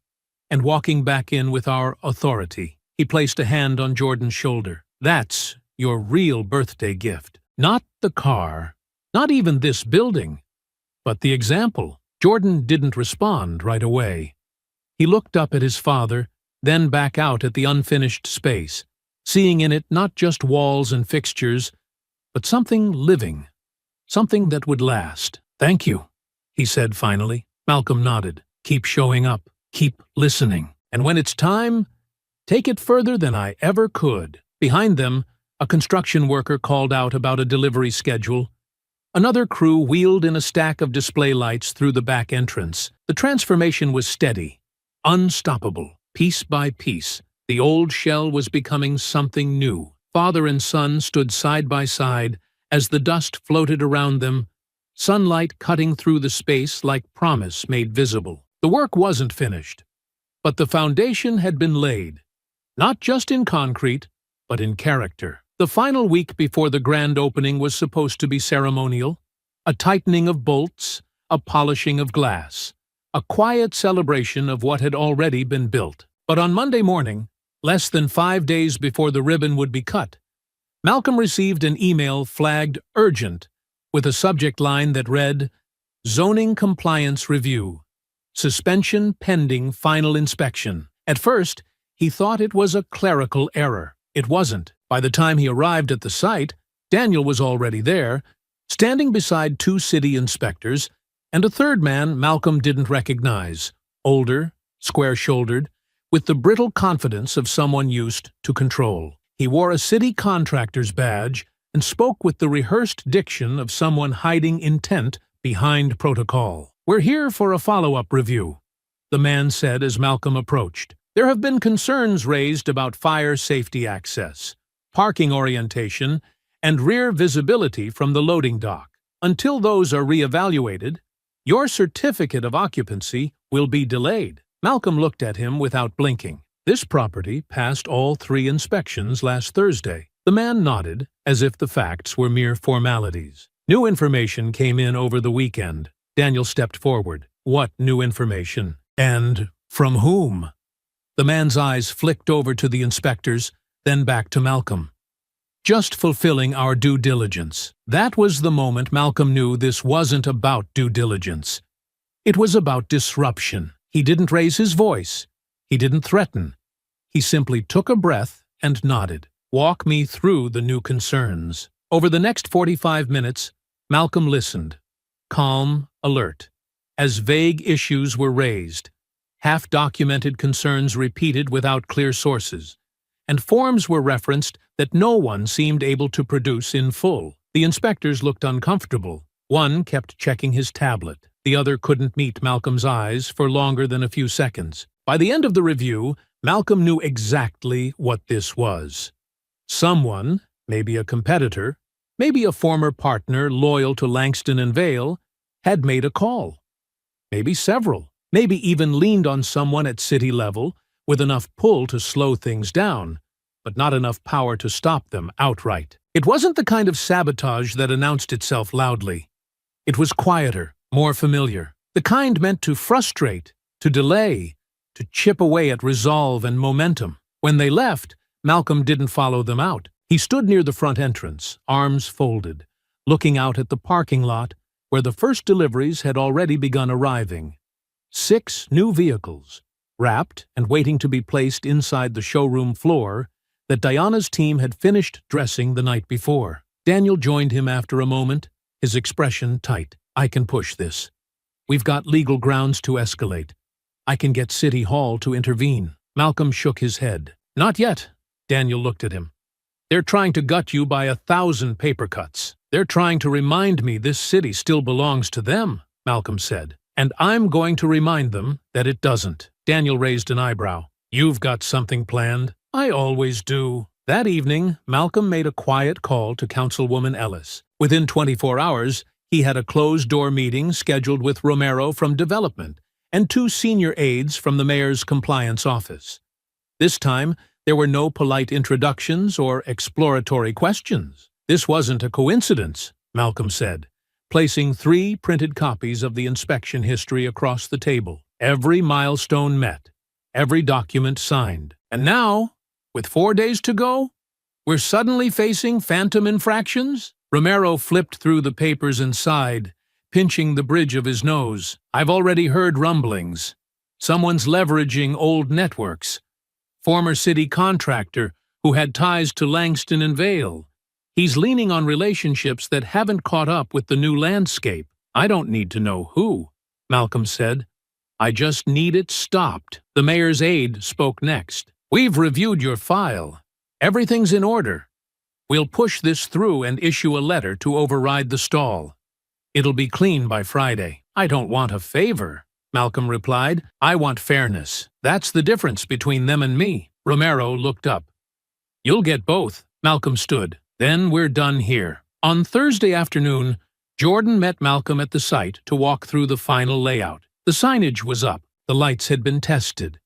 and walking back in with our authority. He placed a hand on Jordan's shoulder. That's your real birthday gift. Not the car, not even this building, but the example. Jordan didn't respond right away. He looked up at his father, then back out at the unfinished space, seeing in it not just walls and fixtures, but something living, something that would last. Thank you, he said finally. Malcolm nodded. Keep showing up. Keep listening. And when it's time, take it further than I ever could. Behind them, a construction worker called out about a delivery schedule. Another crew wheeled in a stack of display lights through the back entrance. The transformation was steady, unstoppable. Piece by piece, the old shell was becoming something new. Father and son stood side by side as the dust floated around them, sunlight cutting through the space like promise made visible. The work wasn't finished, but the foundation had been laid, not just in concrete, but in character. The final week before the grand opening was supposed to be ceremonial, a tightening of bolts, a polishing of glass, a quiet celebration of what had already been built. But on Monday morning, less than 5 days before the ribbon would be cut, Malcolm received an email flagged urgent with a subject line that read, Zoning Compliance Review. Suspension pending final inspection. At first, he thought it was a clerical error. It wasn't. By the time he arrived at the site, Daniel was already there, standing beside 2 city inspectors, and a third man Malcolm didn't recognize, older, square-shouldered, with the brittle confidence of someone used to control. He wore a city contractor's badge and spoke with the rehearsed diction of someone hiding intent behind protocol. We're here for a follow-up review, the man said as Malcolm approached. There have been concerns raised about fire safety access, parking orientation, and rear visibility from the loading dock. Until those are re-evaluated, your certificate of occupancy will be delayed. Malcolm looked at him without blinking. This property passed all 3 inspections last Thursday. The man nodded, as if the facts were mere formalities. New information came in over the weekend. Daniel stepped forward. What new information? And from whom? The man's eyes flicked over to the inspectors, then back to Malcolm. Just fulfilling our due diligence. That was the moment Malcolm knew this wasn't about due diligence. It was about disruption. He didn't raise his voice. He didn't threaten. He simply took a breath and nodded. Walk me through the new concerns. Over the next 45 minutes, Malcolm listened, calm, alert, as vague issues were raised, half-documented concerns repeated without clear sources, and forms were referenced that no one seemed able to produce in full. The inspectors looked uncomfortable. One kept checking his tablet. The other couldn't meet Malcolm's eyes for longer than a few seconds. By the end of the review, Malcolm knew exactly what this was. Someone, maybe a competitor, maybe a former partner loyal to Langston and Vale, had made a call. Maybe several. Maybe even leaned on someone at city level with enough pull to slow things down, but not enough power to stop them outright. It wasn't the kind of sabotage that announced itself loudly. It was quieter, more familiar, the kind meant to frustrate, to delay, to chip away at resolve and momentum. When they left, Malcolm didn't follow them out. He stood near the front entrance, arms folded, looking out at the parking lot where the first deliveries had already begun arriving. 6 new vehicles, wrapped and waiting to be placed inside the showroom floor that Diana's team had finished dressing the night before. Daniel joined him after a moment, his expression tight. I can push this. We've got legal grounds to escalate. I can get City Hall to intervene. Malcolm shook his head. Not yet. Daniel looked at him. They're trying to gut you by 1,000 paper cuts. They're trying to remind me this city still belongs to them, Malcolm said. And I'm going to remind them that it doesn't. Daniel raised an eyebrow. You've got something planned? I always do. That evening, Malcolm made a quiet call to Councilwoman Ellis. Within 24 hours, he had a closed-door meeting scheduled with Romero from Development and 2 senior aides from the mayor's compliance office. This time, there were no polite introductions or exploratory questions. This wasn't a coincidence, Malcolm said, placing 3 printed copies of the inspection history across the table. Every milestone met, every document signed. And now, with 4 days to go, we're suddenly facing phantom infractions? Romero flipped through the papers and sighed, pinching the bridge of his nose. I've already heard rumblings. Someone's leveraging old networks. Former city contractor who had ties to Langston and Vale. He's leaning on relationships that haven't caught up with the new landscape. I don't need to know who, Malcolm said. I just need it stopped. The mayor's aide spoke next. We've reviewed your file. Everything's in order. We'll push this through and issue a letter to override the stall. It'll be clean by Friday. I don't want a favor, Malcolm replied. I want fairness. That's the difference between them and me. Romero looked up. You'll get both. Malcolm stood. Then we're done here. On Thursday afternoon, Jordan met Malcolm at the site to walk through the final layout. The signage was up. The lights had been tested.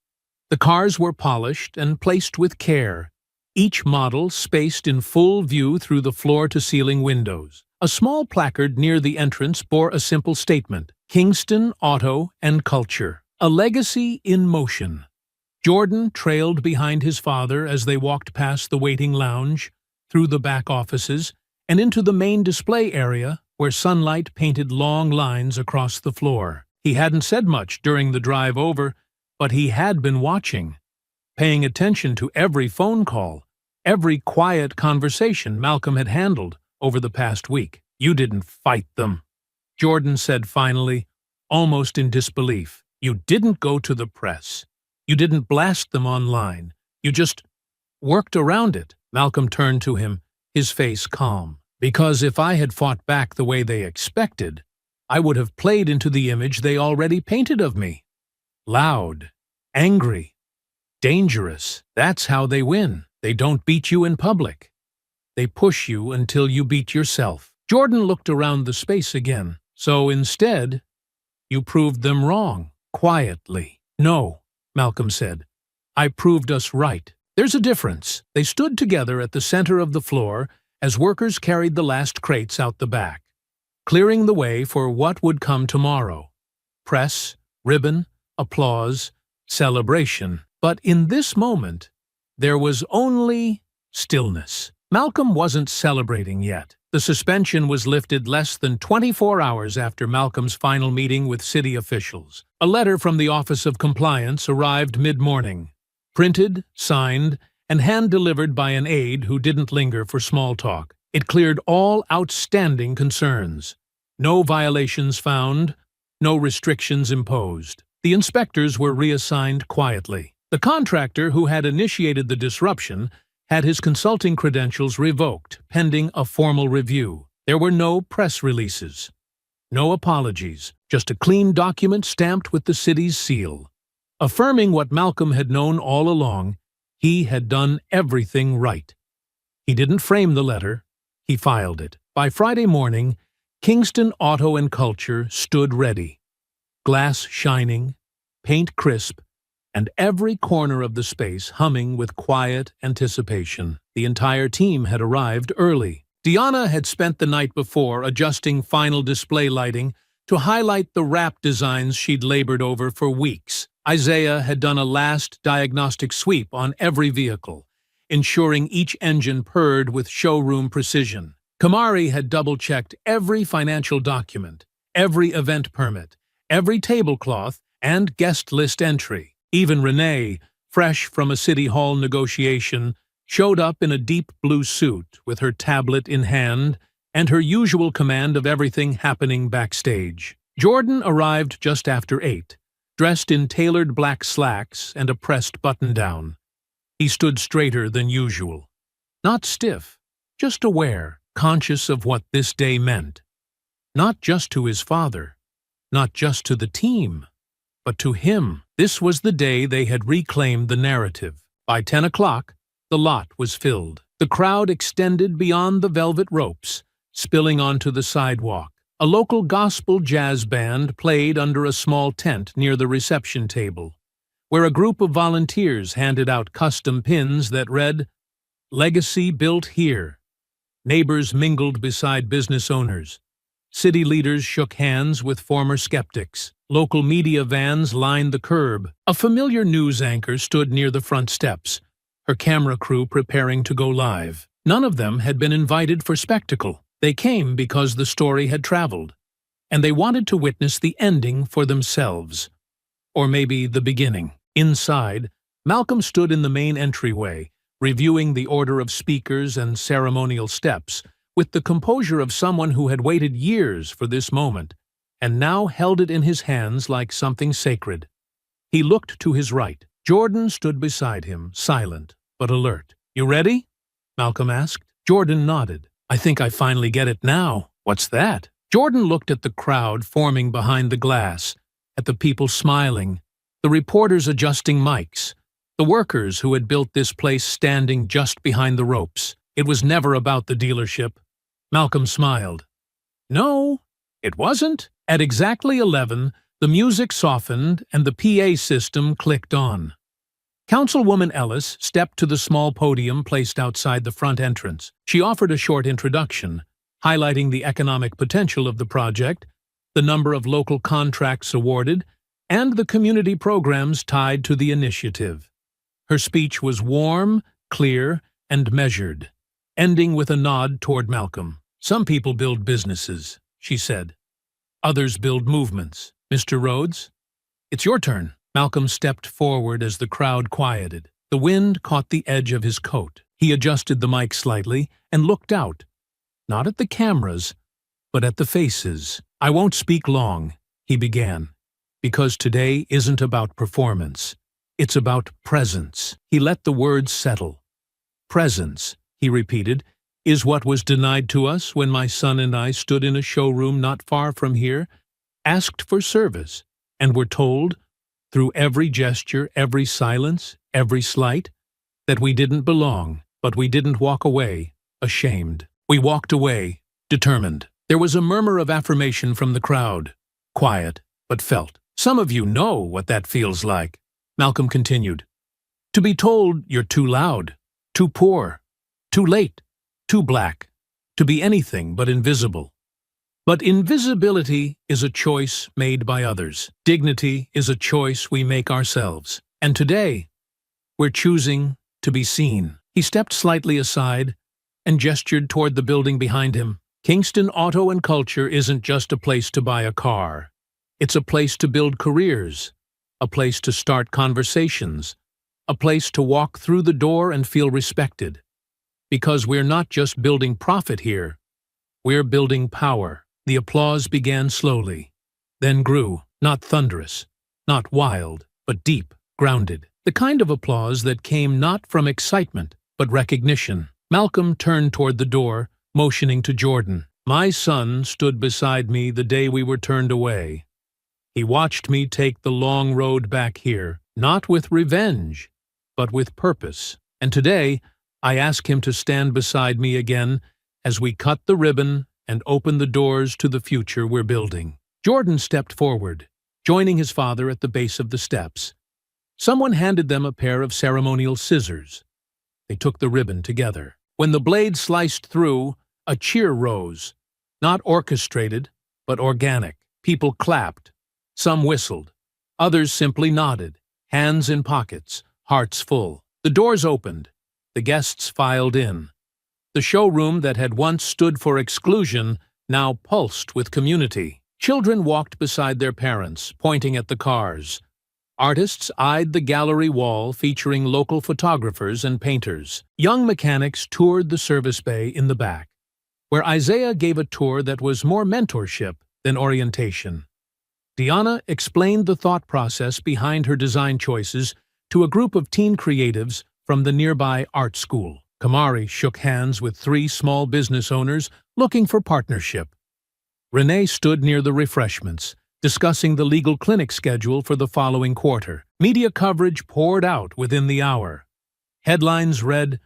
The cars were polished and placed with care, each model spaced in full view through the floor-to-ceiling windows. A small placard near the entrance bore a simple statement: Kingston Auto and Culture, a legacy in motion. Jordan trailed behind his father as they walked past the waiting lounge, through the back offices, and into the main display area where sunlight painted long lines across the floor. He hadn't said much during the drive over, but he had been watching, paying attention to every phone call, every quiet conversation Malcolm had handled over the past week. You didn't fight them, Jordan said finally, almost in disbelief. You didn't go to the press. You didn't blast them online. You just worked around it. Malcolm turned to him, his face calm. Because if I had fought back the way they expected, I would have played into the image they already painted of me. Loud, angry, dangerous. That's how they win. They don't beat you in public. They push you until you beat yourself. Jordan looked around the space again. So instead, you proved them wrong, quietly. No, Malcolm said. I proved us right. There's a difference. They stood together at the center of the floor as workers carried the last crates out the back, clearing the way for what would come tomorrow. Press, ribbon, applause, celebration. But in this moment, there was only stillness. Malcolm wasn't celebrating yet. The suspension was lifted less than 24 hours after Malcolm's final meeting with city officials. A letter from the Office of Compliance arrived mid-morning, printed, signed, and hand-delivered by an aide who didn't linger for small talk. It cleared all outstanding concerns. No violations found, no restrictions imposed. The inspectors were reassigned quietly. The contractor who had initiated the disruption had his consulting credentials revoked, pending a formal review. There were no press releases, no apologies, just a clean document stamped with the city's seal, affirming what Malcolm had known all along: he had done everything right. He didn't frame the letter, he filed it. By Friday morning, Kingston Auto and Culture stood ready. Glass shining, paint crisp, and every corner of the space humming with quiet anticipation. The entire team had arrived early. Deanna had spent the night before adjusting final display lighting to highlight the wrap designs she'd labored over for weeks. Isaiah had done a last diagnostic sweep on every vehicle, ensuring each engine purred with showroom precision. Kamari had double-checked every financial document, every event permit, every tablecloth, and guest list entry. Even Renee, fresh from a city hall negotiation, showed up in a deep blue suit with her tablet in hand and her usual command of everything happening backstage. Jordan arrived just after 8, dressed in tailored black slacks and a pressed button-down. He stood straighter than usual. Not stiff, just aware, conscious of what this day meant. Not just to his father, not just to the team, but to him. This was the day they had reclaimed the narrative. By 10 o'clock, the lot was filled. The crowd extended beyond the velvet ropes, spilling onto the sidewalk. A local gospel jazz band played under a small tent near the reception table, where a group of volunteers handed out custom pins that read, "Legacy built here." Neighbors mingled beside business owners. City leaders shook hands with former skeptics. Local media vans lined the curb. A familiar news anchor stood near the front steps, her camera crew preparing to go live. None of them had been invited for spectacle. They came because the story had traveled, and they wanted to witness the ending for themselves. Or maybe the beginning. Inside, Malcolm stood in the main entryway, reviewing the order of speakers and ceremonial steps, with the composure of someone who had waited years for this moment, and now held it in his hands like something sacred. He looked to his right. Jordan stood beside him, silent but alert. "You ready?" Malcolm asked. Jordan nodded. "I think I finally get it now." "What's that?" Jordan looked at the crowd forming behind the glass, at the people smiling, the reporters adjusting mics, the workers who had built this place standing just behind the ropes. It was never about the dealership. Malcolm smiled. No, it wasn't. At exactly 11, the music softened and the PA system clicked on. Councilwoman Ellis stepped to the small podium placed outside the front entrance. She offered a short introduction, highlighting the economic potential of the project, the number of local contracts awarded, and the community programs tied to the initiative. Her speech was warm, clear, and measured, ending with a nod toward Malcolm. "Some people build businesses," she said. "Others build movements. Mr. Rhodes, it's your turn." Malcolm stepped forward as the crowd quieted. The wind caught the edge of his coat. He adjusted the mic slightly and looked out, not at the cameras, but at the faces. "I won't speak long," he began, "because today isn't about performance. It's about presence." He let the words settle. "Presence," he repeated, "is what was denied to us when my son and I stood in a showroom not far from here, asked for service, and were told, through every gesture, every silence, every slight, that we didn't belong, but we didn't walk away, ashamed. We walked away, determined." There was a murmur of affirmation from the crowd, quiet but felt. "Some of you know what that feels like," Malcolm continued. "To be told you're too loud, too poor, too late, too black, to be anything but invisible. But invisibility is a choice made by others. Dignity is a choice we make ourselves. And today, we're choosing to be seen." He stepped slightly aside and gestured toward the building behind him. "Kingston Auto and Culture isn't just a place to buy a car. It's a place to build careers, a place to start conversations, a place to walk through the door and feel respected. Because we're not just building profit here, we're building power." The applause began slowly, then grew, not thunderous, not wild, but deep, grounded. The kind of applause that came not from excitement, but recognition. Malcolm turned toward the door, motioning to Jordan. "My son stood beside me the day we were turned away. He watched me take the long road back here, not with revenge, but with purpose. And today, I ask him to stand beside me again as we cut the ribbon and open the doors to the future we're building." Jordan stepped forward, joining his father at the base of the steps. Someone handed them a pair of ceremonial scissors. They took the ribbon together. When the blade sliced through, a cheer rose, not orchestrated, but organic. People clapped. Some whistled. Others simply nodded, hands in pockets, hearts full. The doors opened. The guests filed in. The showroom that had once stood for exclusion now pulsed with community. Children walked beside their parents, pointing at the cars. Artists eyed the gallery wall featuring local photographers and painters. Young mechanics toured the service bay in the back, where Isaiah gave a tour that was more mentorship than orientation. Diana explained the thought process behind her design choices to a group of teen creatives from the nearby art school. Kamari shook hands with 3 small business owners looking for partnership. Renee stood near the refreshments, discussing the legal clinic schedule for the following quarter. Media coverage poured out within the hour. Headlines read,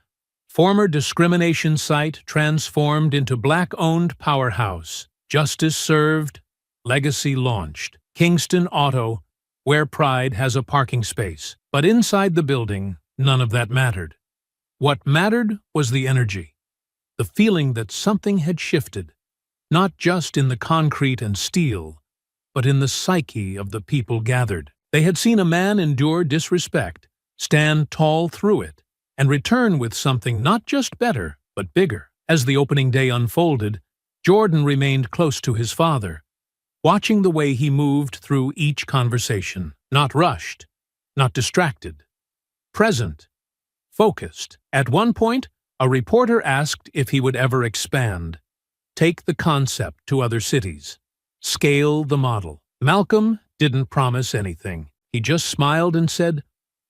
"Former discrimination site transformed into Black-owned powerhouse. Justice served. Legacy launched. Kingston Auto, where pride has a parking space." But inside the building, none of that mattered. What mattered was the energy, the feeling that something had shifted, not just in the concrete and steel, but in the psyche of the people gathered. They had seen a man endure disrespect, stand tall through it, and return with something not just better, but bigger. As the opening day unfolded, Jordan remained close to his father, watching the way he moved through each conversation, not rushed, not distracted, present, focused. At one point, a reporter asked if he would ever expand, take the concept to other cities, scale the model. Malcolm didn't promise anything. He just smiled and said,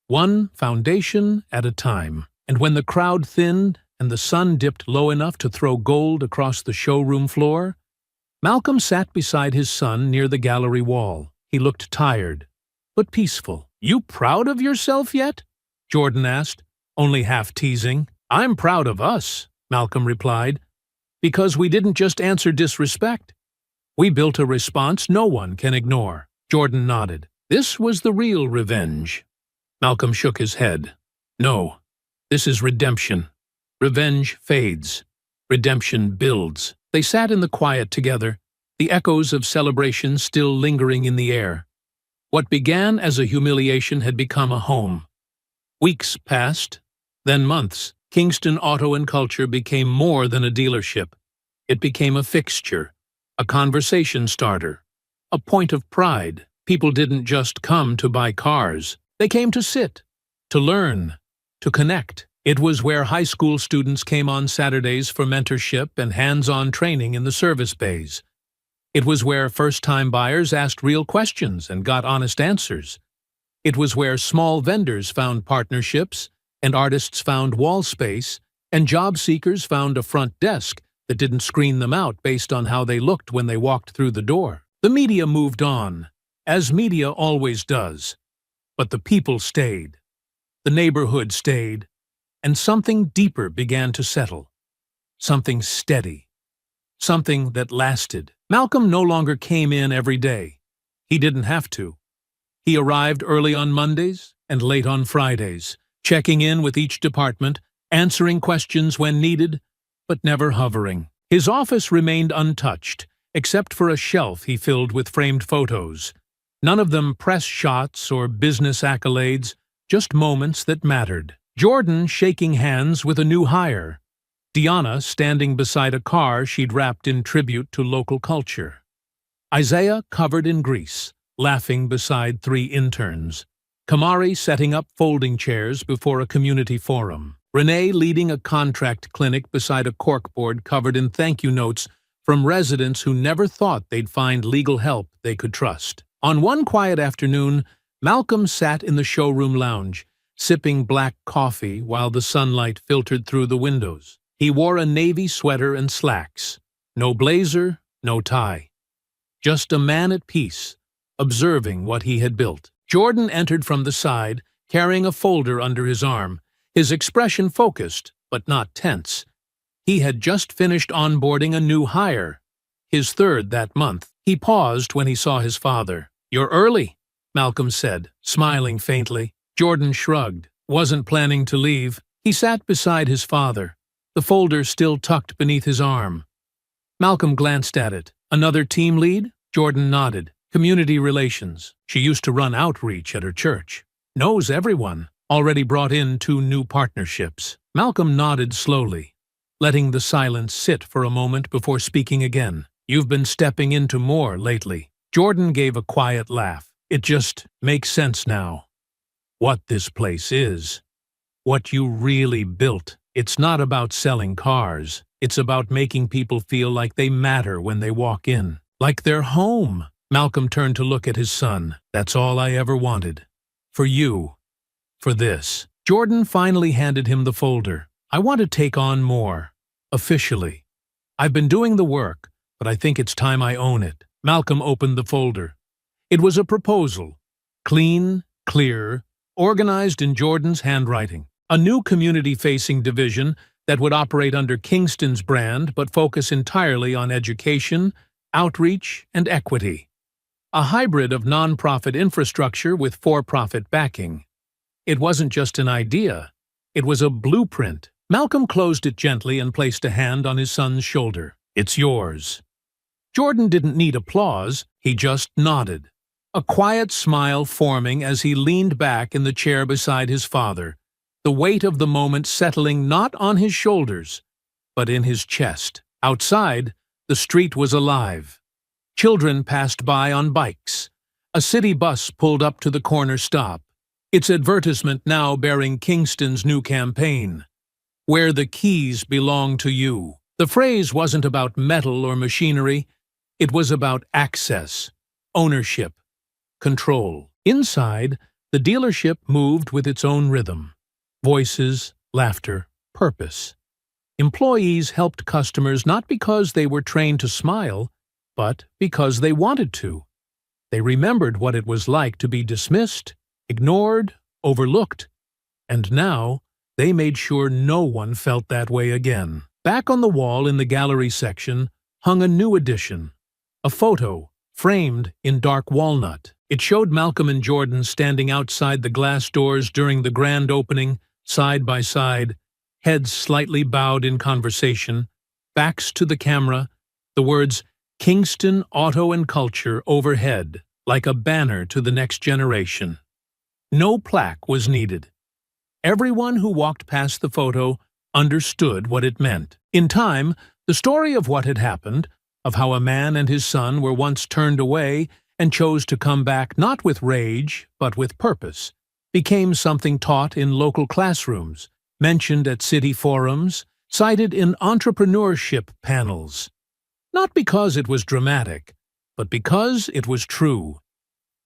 "One foundation at a time." And when the crowd thinned and the sun dipped low enough to throw gold across the showroom floor, Malcolm sat beside his son near the gallery wall. He looked tired, but peaceful. "You proud of yourself yet?" Jordan asked, only half teasing. "I'm proud of us," Malcolm replied, "because we didn't just answer disrespect. We built a response no one can ignore." Jordan nodded. "This was the real revenge." Malcolm shook his head. "No, this is redemption. Revenge fades. Redemption builds." They sat in the quiet together, the echoes of celebration still lingering in the air. What began as a humiliation had become a home. Weeks passed, then months. Kingston Auto and Culture became more than a dealership. It became a fixture, a conversation starter, a point of pride. People didn't just come to buy cars. They came to sit, to learn, to connect. It was where high school students came on Saturdays for mentorship and hands-on training in the service bays. It was where first-time buyers asked real questions and got honest answers. It was where small vendors found partnerships, and artists found wall space, and job seekers found a front desk that didn't screen them out based on how they looked when they walked through the door. The media moved on, as media always does. But the people stayed. The neighborhood stayed. And something deeper began to settle. Something steady. Something that lasted. Malcolm no longer came in every day. He didn't have to. He arrived early on Mondays and late on Fridays, checking in with each department, answering questions when needed, but never hovering. His office remained untouched, except for a shelf he filled with framed photos. None of them press shots or business accolades, just moments that mattered. Jordan shaking hands with a new hire. Deanna standing beside a car she'd wrapped in tribute to local culture. Isaiah covered in grease, laughing beside 3 interns. Kamari setting up folding chairs before a community forum. Renee leading a contract clinic beside a corkboard covered in thank you notes from residents who never thought they'd find legal help they could trust. On one quiet afternoon, Malcolm sat in the showroom lounge, sipping black coffee while the sunlight filtered through the windows. He wore a navy sweater and slacks. No blazer, no tie. Just a man at peace, observing what he had built. Jordan entered from the side, carrying a folder under his arm, his expression focused, but not tense. He had just finished onboarding a new hire, his 3rd that month. He paused when he saw his father. "You're early," Malcolm said, smiling faintly. Jordan shrugged, wasn't planning to leave. He sat beside his father, the folder still tucked beneath his arm. Malcolm glanced at it. "Another team lead?" Jordan nodded. "Community relations. She used to run outreach at her church. Knows everyone. Already brought in 2 new partnerships." Malcolm nodded slowly, letting the silence sit for a moment before speaking again. "You've been stepping into more lately." Jordan gave a quiet laugh. "It just makes sense now. What this place is. What you really built. It's not about selling cars. It's about making people feel like they matter when they walk in. Like they're home." Malcolm turned to look at his son. "That's all I ever wanted. For you. For this." Jordan finally handed him the folder. I want to take on more. Officially. I've been doing the work, but I think it's time I own it. Malcolm opened the folder. It was a proposal. Clean, clear, organized in Jordan's handwriting. A new community-facing division that would operate under Kingston's brand but focus entirely on education, outreach, and equity. A hybrid of non-profit infrastructure with for-profit backing. It wasn't just an idea. It was a blueprint. Malcolm closed it gently and placed a hand on his son's shoulder. "It's yours." Jordan didn't need applause, he just nodded. A quiet smile forming as he leaned back in the chair beside his father, the weight of the moment settling not on his shoulders, but in his chest. Outside, the street was alive. Children passed by on bikes. A city bus pulled up to the corner stop, its advertisement now bearing Kingston's new campaign, "Where the keys belong to you." The phrase wasn't about metal or machinery, it was about access, ownership, control. Inside, the dealership moved with its own rhythm. Voices, laughter, purpose. Employees helped customers not because they were trained to smile, but because they wanted to. They remembered what it was like to be dismissed, ignored, overlooked, and now they made sure no one felt that way again. Back on the wall in the gallery section hung a new addition, a photo framed in dark walnut. It showed Malcolm and Jordan standing outside the glass doors during the grand opening, side by side, heads slightly bowed in conversation, backs to the camera, the words "Kingston Auto and Culture" overhead, like a banner to the next generation. No plaque was needed. Everyone who walked past the photo understood what it meant. In time, the story of what had happened, of how a man and his son were once turned away and chose to come back not with rage, but with purpose, became something taught in local classrooms, mentioned at city forums, cited in entrepreneurship panels. Not because it was dramatic, but because it was true.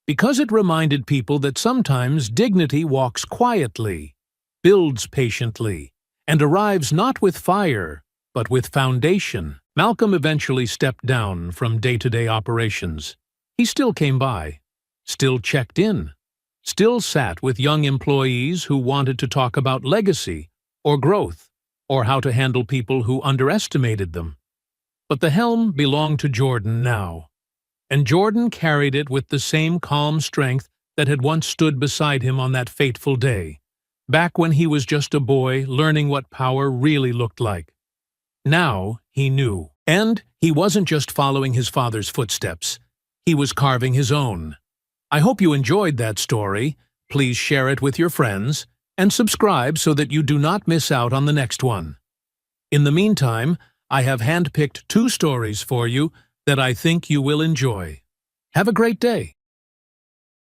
Because it reminded people that sometimes dignity walks quietly, builds patiently, and arrives not with fire, but with foundation. Malcolm eventually stepped down from day-to-day operations. He still came by, still checked in, still sat with young employees who wanted to talk about legacy or growth or how to handle people who underestimated them. But the helm belonged to Jordan now, and Jordan carried it with the same calm strength that had once stood beside him on that fateful day, back when he was just a boy learning what power really looked like. Now he knew. And he wasn't just following his father's footsteps. He was carving his own. I hope you enjoyed that story. Please share it with your friends and subscribe so that you do not miss out on the next one. In the meantime, I have handpicked 2 stories for you that I think you will enjoy. Have a great day.